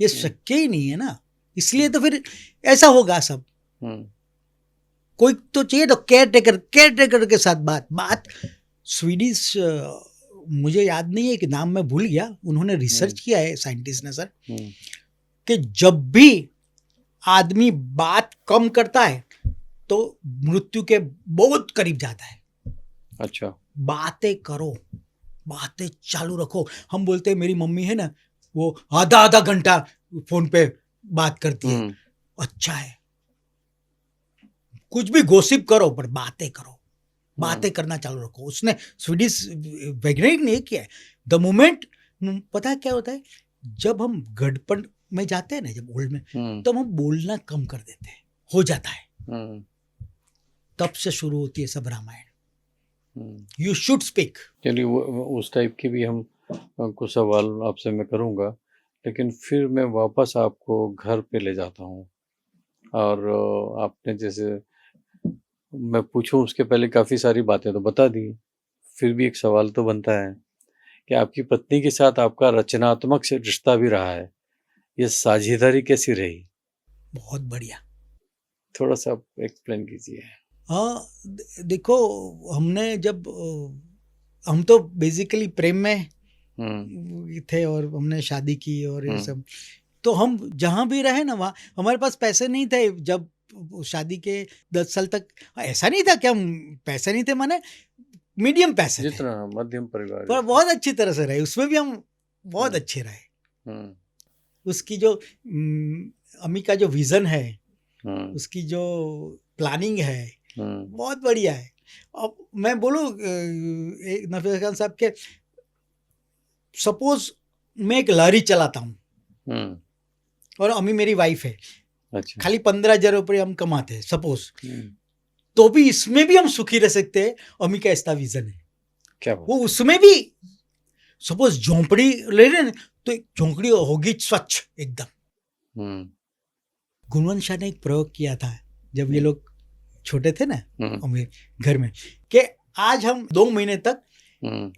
ये शक्य ही नहीं है ना। इसलिए तो फिर ऐसा होगा सब। कोई तो चाहिए, तो केयर टेकर के साथ बात। स्वीडिश मुझे याद नहीं है कि नाम मैं भूल गया, उन्होंने रिसर्च किया है साइंटिस्ट ने सर, कि जब भी आदमी बात कम करता है तो मृत्यु के बहुत करीब जाता है। अच्छा, बातें करो, बातें चालू रखो। हम बोलते हैं, मेरी मम्मी है ना, वो आधा घंटा फोन पे बात करती है। अच्छा है, कुछ भी गॉसिप करो पर बातें करो, बातें करना चालू रखो। उसने स्वीडिश वैज्ञानिक ने किया है। द मोमेंट, पता है क्या होता है, जब हम गड़पण में जाते हैं ना, जब ओल्ड में, तब हम बोलना कम कर देते हैं, हो जाता है। तब से शुरू होती है सब रामायण। You should speak. चलिए उस टाइप के भी हम कुछ सवाल आपसे मैं करूँगा, लेकिन फिर मैं वापस आपको घर पे ले जाता हूँ। और आपने जैसे मैं पूछूं उसके पहले काफ़ी सारी बातें तो बता दी, फिर भी एक सवाल तो बनता है कि आपकी पत्नी के साथ आपका रचनात्मक से रिश्ता भी रहा है, ये साझेदारी कैसी रही? बहुत बढ़िया। थोड़ा सा एक्सप्लेन कीजिए। हाँ देखो, हमने जब हम तो बेसिकली प्रेम में थे और हमने शादी की और ये सब, तो हम जहाँ भी रहे ना, वहाँ हमारे पास पैसे नहीं थे। जब शादी के 10 साल तक ऐसा नहीं था कि हम पैसे नहीं थे, माने मीडियम पैसे, जितना मध्यम परिवार, पर बहुत अच्छी तरह से रहे। उसमें भी हम बहुत अच्छे रहे। उसकी जो अम्मी का जो विजन है, उसकी जो प्लानिंग है, बहुत बढ़िया है। अब मैं बोलूँ नफीस खान साहब के, सपोज मैं एक लॉरी चलाता हूँ और अम्मी मेरी वाइफ है। अच्छा। खाली 15,000 रुपये हम कमाते हैं सपोज, तो भी इसमें भी हम सुखी रह सकते हैं। अम्मी का ऐसा विजन है। क्या वो उसमें भी सपोज झोंपड़ी ले रहे हैं तो झोंपड़ी होगी स्वच्छ एकदम। गुणवंत शाह ने एक प्रयोग किया था जब ये लोग छोटे थे ना अमीर घर में, कि आज हम 2 महीने तक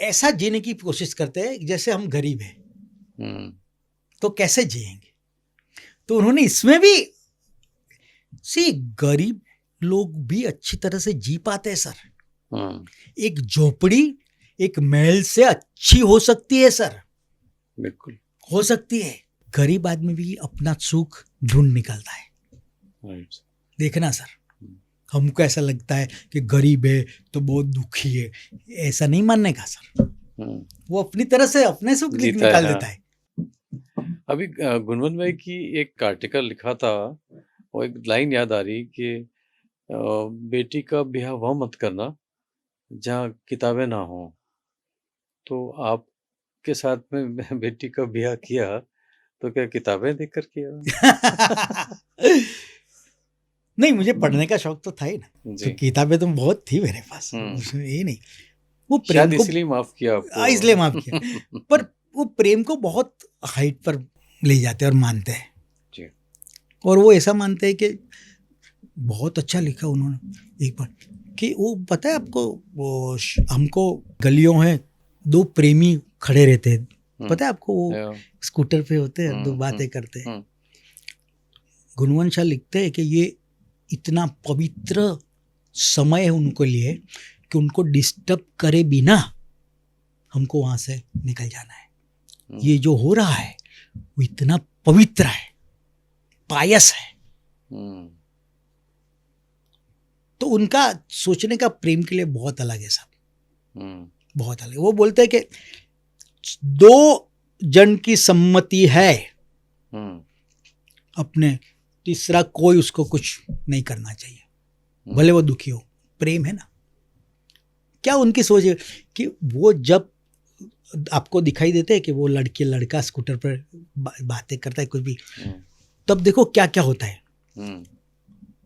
ऐसा जीने की कोशिश करते हैं जैसे हम गरीब हैं। तो कैसे जिएंगे? तो उन्होंने इसमें भी गरीब लोग भी अच्छी तरह से जी पाते हैं सर। एक झोपड़ी एक महल से अच्छी हो सकती है सर, बिल्कुल हो सकती है। गरीब आदमी भी अपना सुख ढूंढ निकालता है। देखना सर, हमको ऐसा लगता है कि गरीब है तो बहुत दुखी है, ऐसा नहीं मानने का सर। वो अपनी तरह से अपने सुख निकाल देता है। अभी गुणवंत भाई की एक आर्टिकल लिखा था वो एक लाइन याद आ रही कि बेटी का ब्याह वहाँ मत करना जहाँ किताबें ना हों। तो आपके साथ में बेटी का ब्याह किया तो क्या किताबें देख कर किया? नहीं, मुझे पढ़ने का शौक तो था ही ना, तो जी। किताबें तो बहुत थी मेरे पास, उसमें ये नहीं। वो प्रेम शायद को इसीलिए माफ किया आपको। इसलिए माफ किया। पर वो प्रेम को बहुत हाइट पर ले जाते हैं और मानते हैं, जी। और वो ऐसा मानते हैं कि बहुत अच्छा लिखा उन्होंने एक बार, कि वो पता है आपको, वो हमको गलियों में दो प्रेमी खड़े रहते हैं, पता है आपको, वो स्कूटर पे होते हैं, दो बातें करते हैं। गुणवंत शाह लिखते हैं कि ये इतना पवित्र समय है उनको लिए कि उनको डिस्टर्ब करे बिना हमको वहां से निकल जाना है। ये जो हो रहा है वो इतना पवित्र है, पायस है। तो उनका सोचने का प्रेम के लिए बहुत अलग है साहब, बहुत अलग। वो बोलते हैं कि दो जन की सम्मति है, अपने तीसरा कोई उसको कुछ नहीं करना चाहिए, भले वो दुखी हो। प्रेम है ना, क्या उनकी सोच है कि वो जब आपको दिखाई देते हैं कि वो लड़की लड़का स्कूटर पर बातें करता है कुछ भी, तब देखो क्या क्या होता है।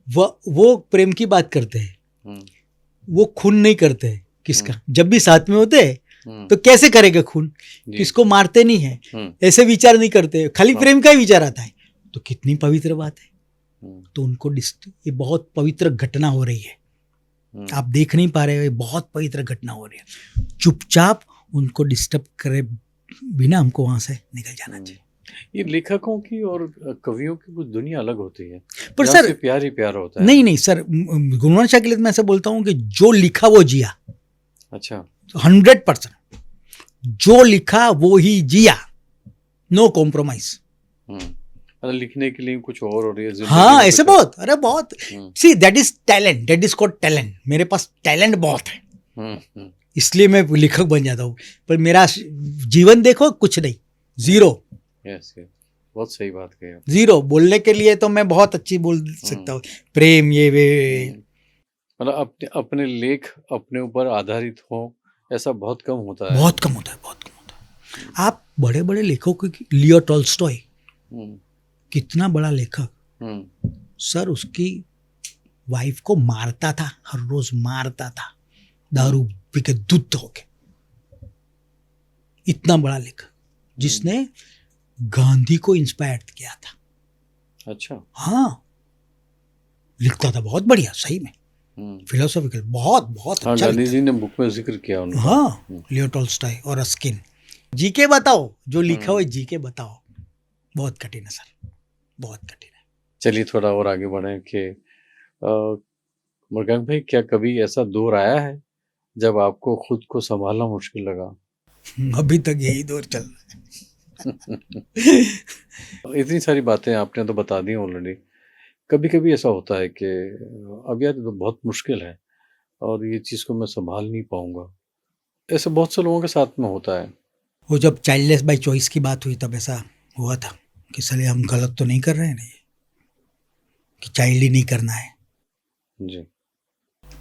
वो प्रेम की बात करते हैं, वो खून नहीं करते हैं किसका, जब भी साथ में होते हैं तो कैसे करेगा खून, किसको मारते नहीं है, ऐसे विचार नहीं करते, खाली प्रेम का ही विचार आता है। तो कितनी पवित्र बात है। तो उनको ये बहुत पवित्र घटना हो रही है, आप देख नहीं पा रहे हो, ये बहुत पवित्र घटना हो रही है। चुपचाप उनको डिस्टर्ब करे बिना हमको वहां से निकल जाना चाहिए। ये लेखकों की और कवियों की कुछ दुनिया अलग होती है, पर सर प्यार ही प्यार होता है। नहीं सर, गुणवंत शाह के लिए मैं ऐसा बोलता हूँ कि जो लिखा वो जिया। अच्छा, 100% जो लिखा वो ही जिया, नो कॉम्प्रोमाइज। लिखने के लिए कुछ और रही है। हाँ, ऐसे बहुत, अरे बहुत। See that is talent, that is called talent. मेरे पास टैलेंट बहुत है, इसलिए मैं लेखक बन जाता हूँ। पर मेरा जीवन देखो, कुछ नहीं, जीरो। यस, बहुत सही बात कही। जीरो बोलने के लिए तो मैं बहुत अच्छी बोल सकता हूँ, प्रेम ये वे। मतलब अपने लेख अपने ऊपर आधारित हो, ऐसा बहुत कम होता है। बहुत कम होता है, बहुत कम होता है। आप बड़े बड़े लेखकों की, लियो टॉल्स्टॉय कितना बड़ा लेखक, सर उसकी वाइफ को मारता था, हर रोज मारता था, दारू पी के दुध होके। इतना बड़ा लेखक जिसने गांधी को इंस्पायर किया था। अच्छा, हाँ, लिखता था बहुत बढ़िया, सही में फिलोसॉफिकल, बहुत बहुत हाँ, अच्छा। गांधी जी ने बुक में जिक्र किया उनका। हाँ, लियो टॉल्स्टॉय और रस्किन। जीके बताओ, जो लिखा हुआ जीके बताओ, बहुत कठिन है सर, बहुत कठिन है। चलिए थोड़ा और आगे बढ़े कि मृगांक भाई, क्या कभी ऐसा दौर आया है जब आपको खुद को संभालना मुश्किल लगा? अभी तक यही दौर चल रहा है। इतनी सारी बातें आपने तो बता दी ऑलरेडी। कभी कभी ऐसा होता है कि अब यार तो बहुत मुश्किल है और ये चीज़ को मैं संभाल नहीं पाऊंगा। ऐसे बहुत से लोगों के साथ में होता है। वो जब चाइल्डलेस बाय चॉइस की बात हुई तब ऐसा हुआ था कि साले हम गलत तो नहीं कर रहे हैं ना, कि चाइल्ड ही नहीं करना है जी।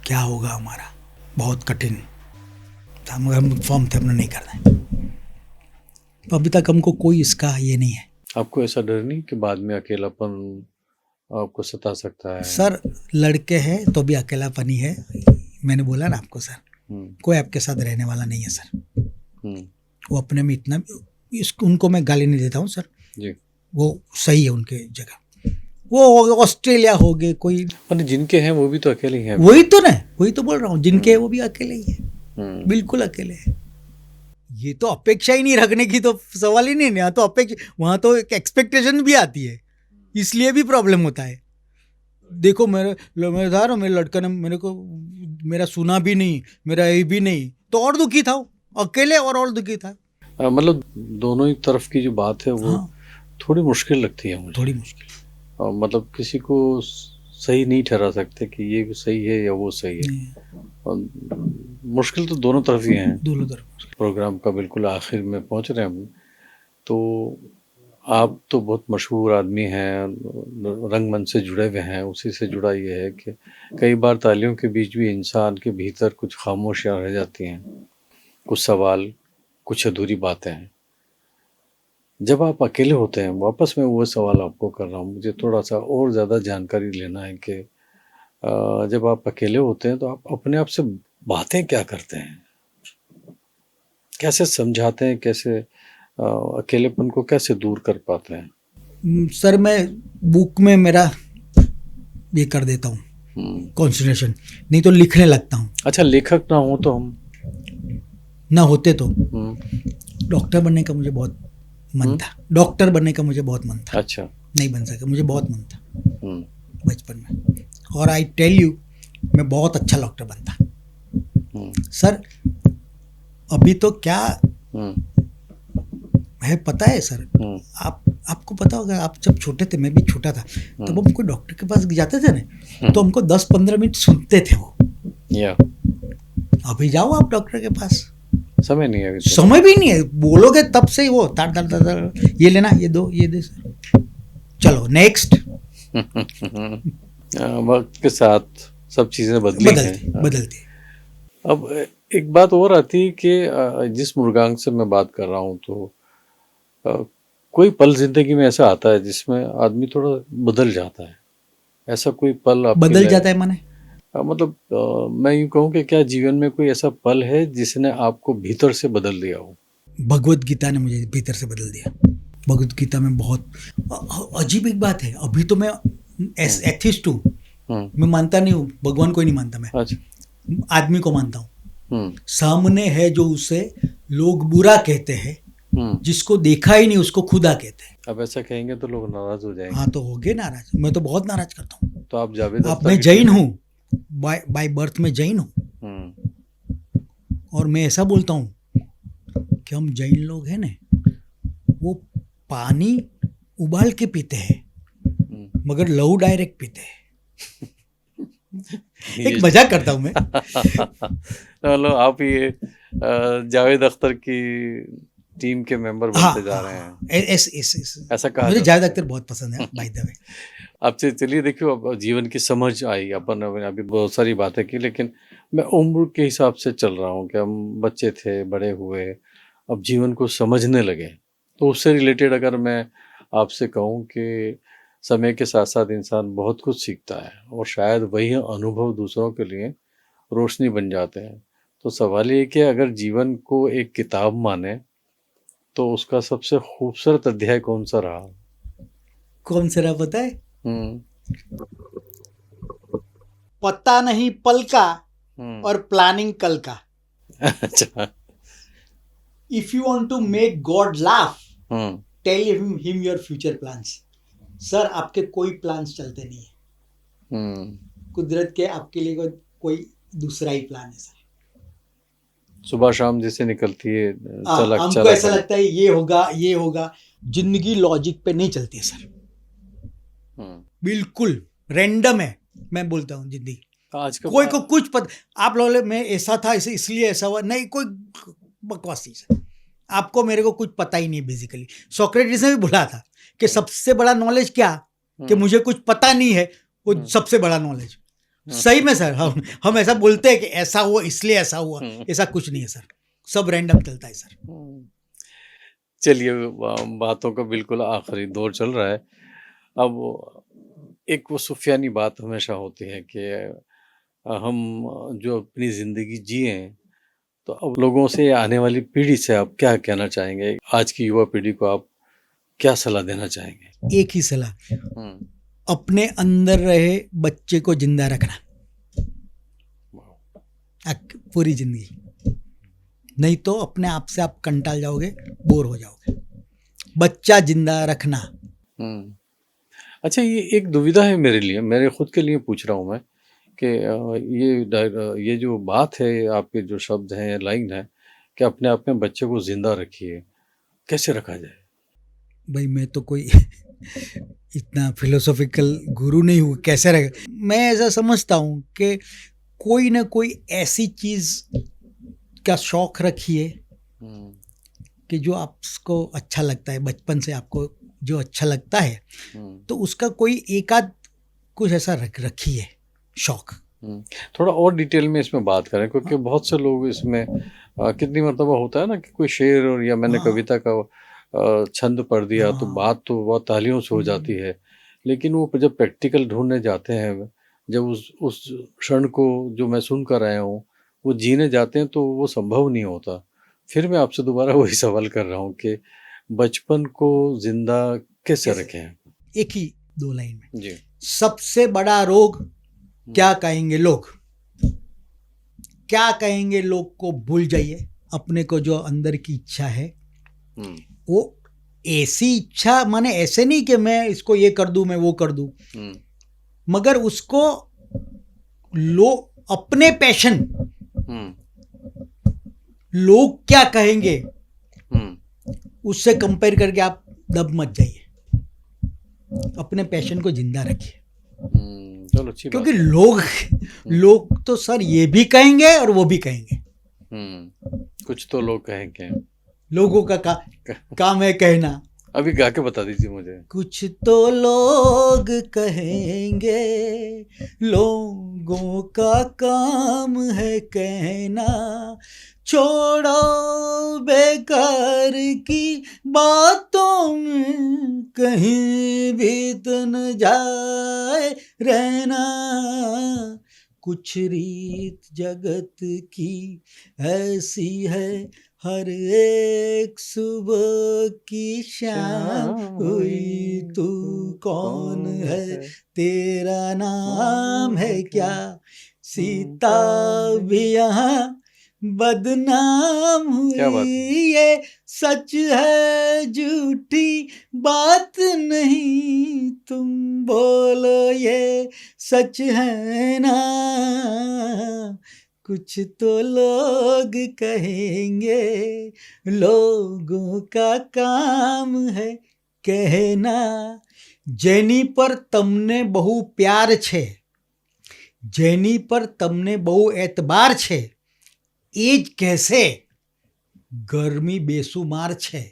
क्या होगा हमारा, बहुत कठिन। हम फॉर्म थे, हमने नहीं करना है। तो अभी तक हमको कोई इसका ये नहीं है। आपको ऐसा डर नहीं कि बाद में अकेलापन आपको सता सकता है? सर लड़के हैं तो भी अकेलापन ही है, मैंने बोला ना आपको सर, कोई आपके साथ रहने वाला नहीं है सर। वो अपने में इतना, उनको मैं गाली नहीं देता हूँ सर जी, वो सही है उनके जगह। वो ऑस्ट्रेलिया हो गए, कोई जिनके हैं वो भी तो अकेले ही हैं। वही तो ना, वही तो बोल रहा हूँ, जिनके हैं वो भी अकेले ही है, बिल्कुल अकेले है। ये तो अपेक्षा ही नहीं रखने की तो सवाल ही नहीं, यहाँ तो अपेक्षा, वहाँ तो एक एक्सपेक्टेशन भी आती है, इसलिए भी प्रॉब्लम होता है। देखो मेरे लड़का ने मेरे को मेरा सुना भी नहीं, मेरा ये भी नहीं, तो और दुखी था वो, अकेले और दुखी था। मतलब दोनों ही तरफ की जो बात है वो थोड़ी मुश्किल लगती है मुझे, थोड़ी मुश्किल। मतलब किसी को सही नहीं ठहरा सकते कि ये सही है या वो सही है। मुश्किल तो दोनों तरफ ही है, दोनों तरफ। प्रोग्राम का बिल्कुल आखिर में पहुंच रहे हैं हम। तो आप तो बहुत मशहूर आदमी हैं, रंगमंच से जुड़े हुए हैं। उसी से जुड़ा ये है कि कई बार तालियों के बीच भी इंसान के भीतर कुछ खामोशियाँ रह जाती हैं, कुछ सवाल, कुछ अधूरी बातें हैं। जब आप अकेले होते हैं, वापस मैं वो सवाल आपको कर रहा हूँ, मुझे थोड़ा-सा और ज़्यादा जानकारी लेना है कि जब आप अकेले होते हैं तो आप अपने आप से बातें क्या करते हैं? कैसे समझाते हैं, कैसे अकेलेपन को कैसे दूर कर पाते हैं? सर मैं बुक में मेरा ये कर देता हूँ कंसंट्रेशन, नहीं तो लिखने लगता हूँ। अच्छा, लेखक ना हो तो हम ना होते तो डॉक्टर बनने का मुझे बहुत मन था। डॉक्टर बनने का मुझे बहुत मन था। अच्छा। नहीं बन सका, मुझे बहुत मन था बचपन में, और आई टेल यू मैं बहुत अच्छा डॉक्टर बनता। सर अभी तो क्या है पता है सर, आपको पता होगा, आप जब छोटे थे, मैं भी छोटा था, तब हम कोई डॉक्टर के पास जाते थे ना, तो हमको 10-15 मिनट सुनते थे वो। अभी जाओ आप डॉक्टर के पास, समय नहीं है, समय भी नहीं है, बोलोगे तब से ही वो तार तार तार तार, ये लेना, ये दो, ये दे सर, चलो नेक्स्ट। वक्त के साथ सब चीजें बदलती। अब एक बात और आती है कि जिस मृगांक से मैं बात कर रहा हूँ, तो कोई पल जिंदगी में ऐसा आता है जिसमें आदमी थोड़ा बदल जाता है। ऐसा कोई पल आपके बदल जाता है माने मतलब मैं यूँ कहूँ कि क्या जीवन में कोई ऐसा पल है जिसने आपको भीतर से बदल दिया हो? भगवत गीता ने मुझे भीतर से बदल दिया। भगवत गीता में बहुत अजीब एक बात है, अभी तो मैं एथिस्ट हूँ, मैं मानता नहीं हूँ, भगवान को ही नहीं मानता मैं। अच्छा। आदमी को मानता हूँ। सामने है जो उसे लोग बुरा कहते हैं, जिसको देखा ही नहीं उसको खुदा कहते हैं। अब ऐसा कहेंगे तो लोग नाराज हो जाएंगे। हाँ तो हो गए नाराज, मैं तो बहुत नाराज करता हूँ। तो आप जावेद अख्तर, मैं जैन हूँ, बाय बर्थ में जैन हूँ, और मैं ऐसा बोलता हूँ कि हम जैन लोग हैं ना, वो पानी उबाल के पीते हैं मगर लहू डायरेक्ट पीते हैं। एक मजाक करता हूँ मैं। चलो आप ये जावेद अख्तर की टीम के मेंबर बनते जा रहे हैं। ऐसा कहा, मुझे जावेद अख्तर बहुत पसंद है बाय द वे। आपसे चलिए देखियो, अब जीवन की समझ आई, अपन अभी बहुत सारी बातें की, लेकिन मैं उम्र के हिसाब से चल रहा हूँ कि हम बच्चे थे, बड़े हुए, अब जीवन को समझने लगे। तो उससे रिलेटेड अगर मैं आपसे कहूँ कि समय के साथ साथ इंसान बहुत कुछ सीखता है, और शायद वही अनुभव दूसरों के लिए रोशनी बन जाते हैं। तो सवाल ये कि अगर जीवन को एक किताब माने तो उसका सबसे खूबसूरत अध्याय कौन सा रहा? कौन सा रहा पता है? पता नहीं पल का और प्लानिंग कल का। अच्छा। If you want to make God laugh, tell him your future plans. Sir आपके कोई प्लान्स चलते नहीं है, कुदरत के आपके लिए कोई दूसरा ही प्लान है सर। सुबह शाम जैसे निकलती है, हमको ऐसा लगता है ये होगा ये होगा। जिंदगी लॉजिक पे नहीं चलती है सर, बिल्कुल रैंडम है। मैं बोलता हूँ जिंदगी आज का कोई को कुछ पता, आप लोग मैं ऐसा था इसलिए ऐसा हुआ, नहीं, कोई बकवास चीज है। आपको मेरे को कुछ पता ही नहीं बेसिकली। सोक्रेटिस ने भी बोला था कि सबसे बड़ा नॉलेज क्या, कि मुझे कुछ पता नहीं है, वो सबसे बड़ा नॉलेज। सही में सर, हम ऐसा बोलते हैं कि ऐसा हुआ इसलिए ऐसा हुआ, ऐसा कुछ नहीं है सर, सब रैंडम चलता है सर। चलिए, बातों का बिल्कुल आखिरी दौर चल रहा है। अब एक वो सुफियानी बात हमेशा होती है कि हम जो अपनी ज़िंदगी जिए, तो अब लोगों से, आने वाली पीढ़ी से आप क्या कहना चाहेंगे? आज की युवा पीढ़ी को आप क्या सलाह देना चाहेंगे? एक ही सलाह, अपने अंदर रहे बच्चे को जिंदा रखना पूरी जिंदगी, नहीं तो अपने आप से आप कंटाल जाओगे, बोर हो जाओगे। बच्चा जिंदा रखना। अच्छा, ये एक दुविधा है मेरे लिए, मेरे खुद के लिए पूछ रहा हूँ मैं कि ये जो बात है, आपके जो शब्द हैं, लाइन है कि अपने आप में बच्चे को जिंदा रखिए, कैसे रखा जाए? भाई मैं तो कोई इतना फिलोसॉफिकल गुरु नहीं हूँ, कैसे रखे। मैं ऐसा समझता हूँ कि कोई ना कोई ऐसी चीज का शौक रखिए कि जो आपको अच्छा लगता है, बचपन से आपको जो अच्छा लगता है तो उसका कोई एक आध कुछ ऐसा रखी है शौक। थोड़ा और डिटेल में इसमें बात करें, क्योंकि बहुत से लोग इसमें कितनी मरतबा होता है ना कि कोई शेर और या मैंने कविता का छंद पढ़ दिया तो बात तो बहुत तालियों से हो जाती है, लेकिन वो जब प्रैक्टिकल ढूंढने जाते हैं, जब उस क्षण को जो मैं सुन कर आया हूँ वो जीने जाते हैं तो वो संभव नहीं होता। फिर मैं आपसे दोबारा वही सवाल कर रहा हूँ कि बचपन को जिंदा कैसे रखें? एक ही 2 लाइन में जी। सबसे बड़ा रोग क्या कहेंगे लोग, क्या कहेंगे लोग को भूल जाइए। अपने को जो अंदर की इच्छा है वो ऐसी इच्छा, माने ऐसे नहीं कि मैं इसको ये कर दूं मैं वो कर दूं, मगर उसको अपने पैशन, लोग क्या कहेंगे उससे कंपेयर करके आप दब मत जाइए, अपने पैशन को जिंदा रखिए। चलो अच्छी क्योंकि बात लोग तो सर ये भी कहेंगे और वो भी कहेंगे। कुछ तो लोग कहेंगे, लोगों का काम है कहना। अभी गा के बता दीजिए मुझे। कुछ तो लोग कहेंगे, लोगों का काम है कहना, छोड़ो बेकार की बातों में कहीं भी तो न जाए रहना। कुछ रीत जगत की ऐसी है, हर एक सुबह की शाम हुई, तू कौन है, तेरा नाम है क्या, सीता भी यहाँ बदनाम हुई, ये सच है झूठी बात नहीं, तुम बोलो ये सच है ना। कुछ तो लोग कहेंगे, लोगों का काम है कहना। जेनी पर तमने बहु प्यार छे, जेनी पर तमने बहु एतबार छे, एज कैसे गर्मी बेसुमार छे,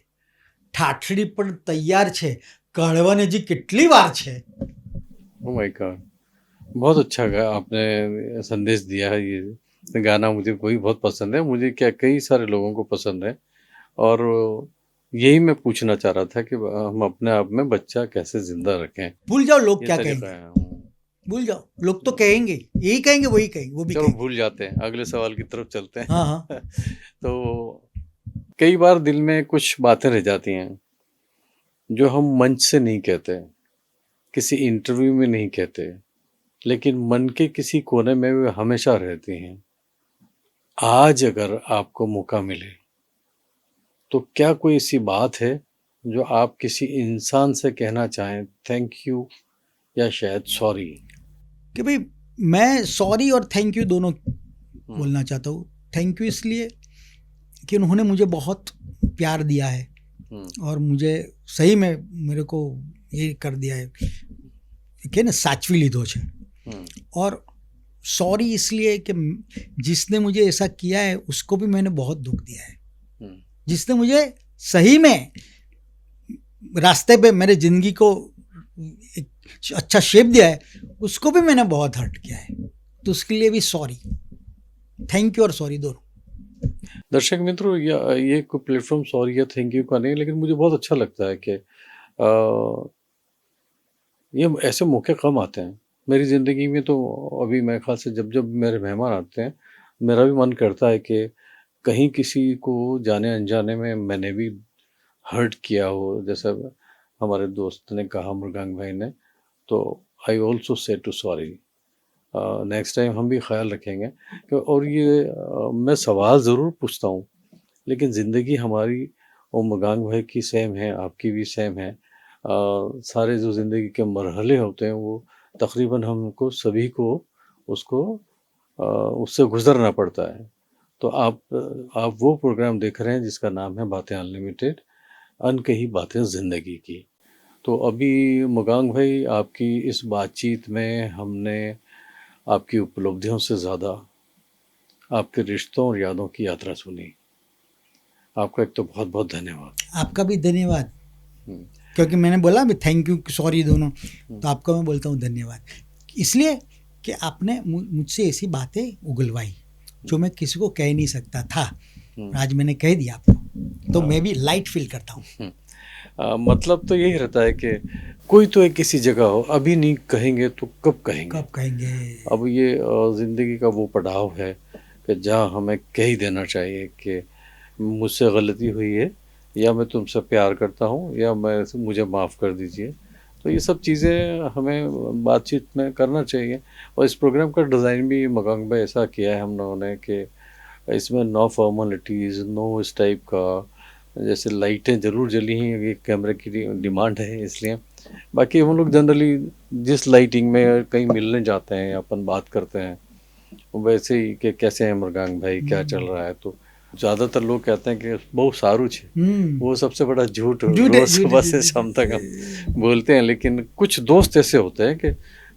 ઠાઠડી પણ તૈયાર છે, કાઢવાને जी કેટલી વાર છે। ओह माय गॉड, बहुत अच्छा गा आपने संदेश दिया है। ये गाना मुझे कोई बहुत पसंद है, मुझे क्या कई सारे लोगों को पसंद है, और यही मैं पूछना चाह रहा था कि हम अपने आप में बच्चा कैसे जिंदा रखें। भूल जाओ लोग क्या कहेंगे, भूल जाओ, लोग तो कहेंगे, यही कहेंगे वही कहेंगे, वो भी चलो कहेंगे। भूल जाते हैं, अगले सवाल की तरफ चलते हैं। हाँ। तो कई बार दिल में कुछ बातें रह जाती हैं जो हम मंच से नहीं कहते, किसी इंटरव्यू में नहीं कहते, लेकिन मन के किसी कोने में वे हमेशा रहती हैं। आज अगर आपको मौका मिले तो क्या कोई ऐसी बात है जो आप किसी इंसान से कहना चाहें, थैंक यू या शायद सॉरी? कि भाई मैं सॉरी और थैंक यू दोनों बोलना चाहता हूँ। थैंक यू इसलिए कि उन्होंने मुझे बहुत प्यार दिया है और मुझे सही में मेरे को ये कर दिया है कि ना साचवी लीधो छे। और सॉरी इसलिए कि जिसने मुझे ऐसा किया है उसको भी मैंने बहुत दुख दिया है। जिसने मुझे सही में रास्ते पे मेरे ज़िंदगी को एक अच्छा शेप दिया है उसको भी मैंने बहुत हर्ट किया है, तो उसके लिए भी सॉरी, थैंक यू और सॉरी दोनों। दर्शक मित्रों, ये कोई प्लेटफॉर्म सॉरी या थैंक यू का नहीं, लेकिन मुझे बहुत अच्छा लगता है कि ये ऐसे मौके कम आते हैं मेरी ज़िंदगी में। तो अभी मेरे ख्याल से जब जब मेरे मेहमान आते हैं मेरा भी मन करता है कि कहीं किसी को जाने अनजाने में मैंने भी हर्ट किया हो, जैसा हमारे दोस्त ने कहा, मृगांक भाई ने, तो I also say to sorry. Next time हम भी ख्याल रखेंगे। और ये मैं सवाल ज़रूर पूछता हूँ, लेकिन ज़िंदगी हमारी और मृगांक भाई की सेम है, आपकी भी सेम है। सारे जो ज़िंदगी के मरहले होते हैं वो तकरीबन हमको सभी को उससे गुज़रना पड़ता है। तो आप वो प्रोग्राम देख रहे हैं जिसका नाम है बातें अनलिमिटेड, अनकही बातें ज़िंदगी की। तो अभी मृगांक भाई आपकी इस बातचीत में हमने आपकी उपलब्धियों से ज़्यादा आपके रिश्तों और यादों की यात्रा सुनी। आपका एक तो बहुत बहुत धन्यवाद। आपका भी धन्यवाद। क्योंकि मैंने बोला भी थैंक यू सॉरी दोनों, तो आपको मैं बोलता हूँ धन्यवाद, इसलिए कि आपने मुझसे ऐसी बातें उगलवाई जो मैं किसी को कह नहीं सकता था, आज मैंने कह दिया आपको, तो मैं भी लाइट फील करता हूँ। मतलब तो यही रहता है कि कोई तो एक किसी जगह हो, अभी नहीं कहेंगे तो कब कहेंगे। अब ये ज़िंदगी का वो पड़ाव है कि जहाँ हमें कह ही देना चाहिए कि मुझसे गलती हुई है, या मैं तुमसे प्यार करता हूँ, या मुझे माफ़ कर दीजिए। तो ये सब चीज़ें हमें बातचीत में करना चाहिए। और इस प्रोग्राम का डिज़ाइन भी मगांग भाई ऐसा किया है हम लोगों ने कि इसमें नो फॉर्मेलिटीज़, नो इस टाइप का, जैसे लाइटें ज़रूर जली हैं, ये कैमरे की डिमांड है इसलिए। बाकी हम लोग जनरली जिस लाइटिंग में कहीं मिलने जाते हैं, अपन बात करते हैं, वैसे ही कि कैसे हैं मृगांक भाई, क्या चल रहा है, तो ज़्यादातर लोग कहते हैं कि बहुत सारू छे। वो सबसे बड़ा झूठ रोज़ सुबह से शाम तक हम बोलते हैं। लेकिन कुछ दोस्त ऐसे होते हैं कि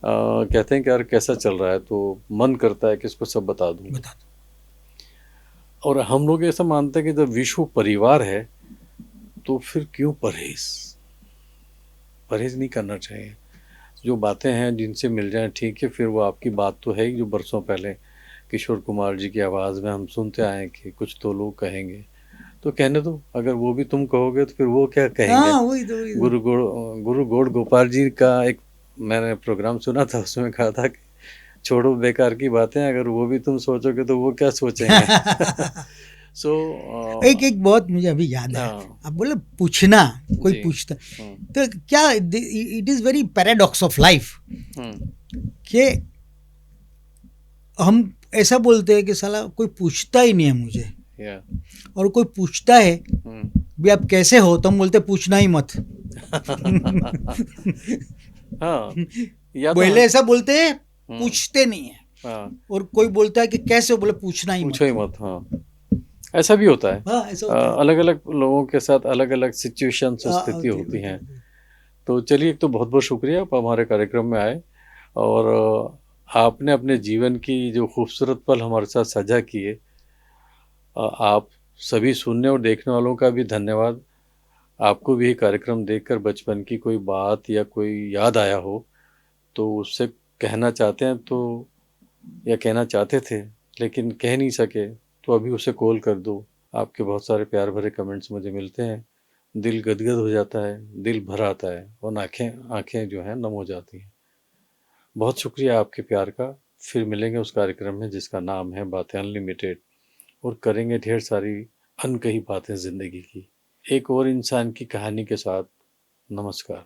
कहते हैं कि यार कैसा चल रहा है, तो मन करता है कि इसको सब बता दूँ। और हम लोग ऐसा मानते हैं कि जब विश्व परिवार है तो फिर क्यों परहेज नहीं करना चाहिए। जो बातें हैं जिनसे मिल जाए ठीक है, फिर वो आपकी बात तो है ही, जो बरसों पहले किशोर कुमार जी की आवाज़ में हम सुनते आए कि कुछ तो लोग कहेंगे, तो कहने दो। अगर वो भी तुम कहोगे तो फिर वो क्या कहेंगे। गुरु गौड़ गोपाल जी का एक मैंने प्रोग्राम सुना था, उसमें कहा था कि छोड़ो बेकार की बातें, अगर वो भी तुम सोचोगे तो वो क्या सोचेंगे। एक बहुत मुझे अभी याद है, आप बोले पूछना, कोई पूछता, तो क्या it is very paradox of life कि हम ऐसा बोलते हैं कि साला कोई पूछता ही नहीं है मुझे, और कोई पूछता है भी आप कैसे हो, तो हम बोलते पूछना ही मत। पहले ऐसा बोलते हैं, पूछते नहीं है। और कोई बोलता है कि कैसे हो, बोले पूछना ही मत। हाँ, ऐसा भी होता है। अलग अलग लोगों के साथ अलग अलग सिचुएशन स्थिति होती हैं। तो चलिए, एक तो बहुत बहुत शुक्रिया आप हमारे कार्यक्रम में आए, और आपने अपने जीवन की जो खूबसूरत पल हमारे साथ साझा किए। आप सभी सुनने और देखने वालों का भी धन्यवाद। आपको भी कार्यक्रम देखकर बचपन की कोई बात या कोई याद आया हो तो उससे कहना चाहते हैं तो, या कहना चाहते थे लेकिन कह नहीं सके, तो अभी उसे कॉल कर दो। आपके बहुत सारे प्यार भरे कमेंट्स मुझे मिलते हैं, दिल गदगद हो जाता है, दिल भर आता है, और आँखें जो हैं नम हो जाती हैं। बहुत शुक्रिया आपके प्यार का। फिर मिलेंगे उस कार्यक्रम में जिसका नाम है बातें अनलिमिटेड, और करेंगे ढेर सारी अनकही बातें ज़िंदगी की, एक और इंसान की कहानी के साथ। नमस्कार।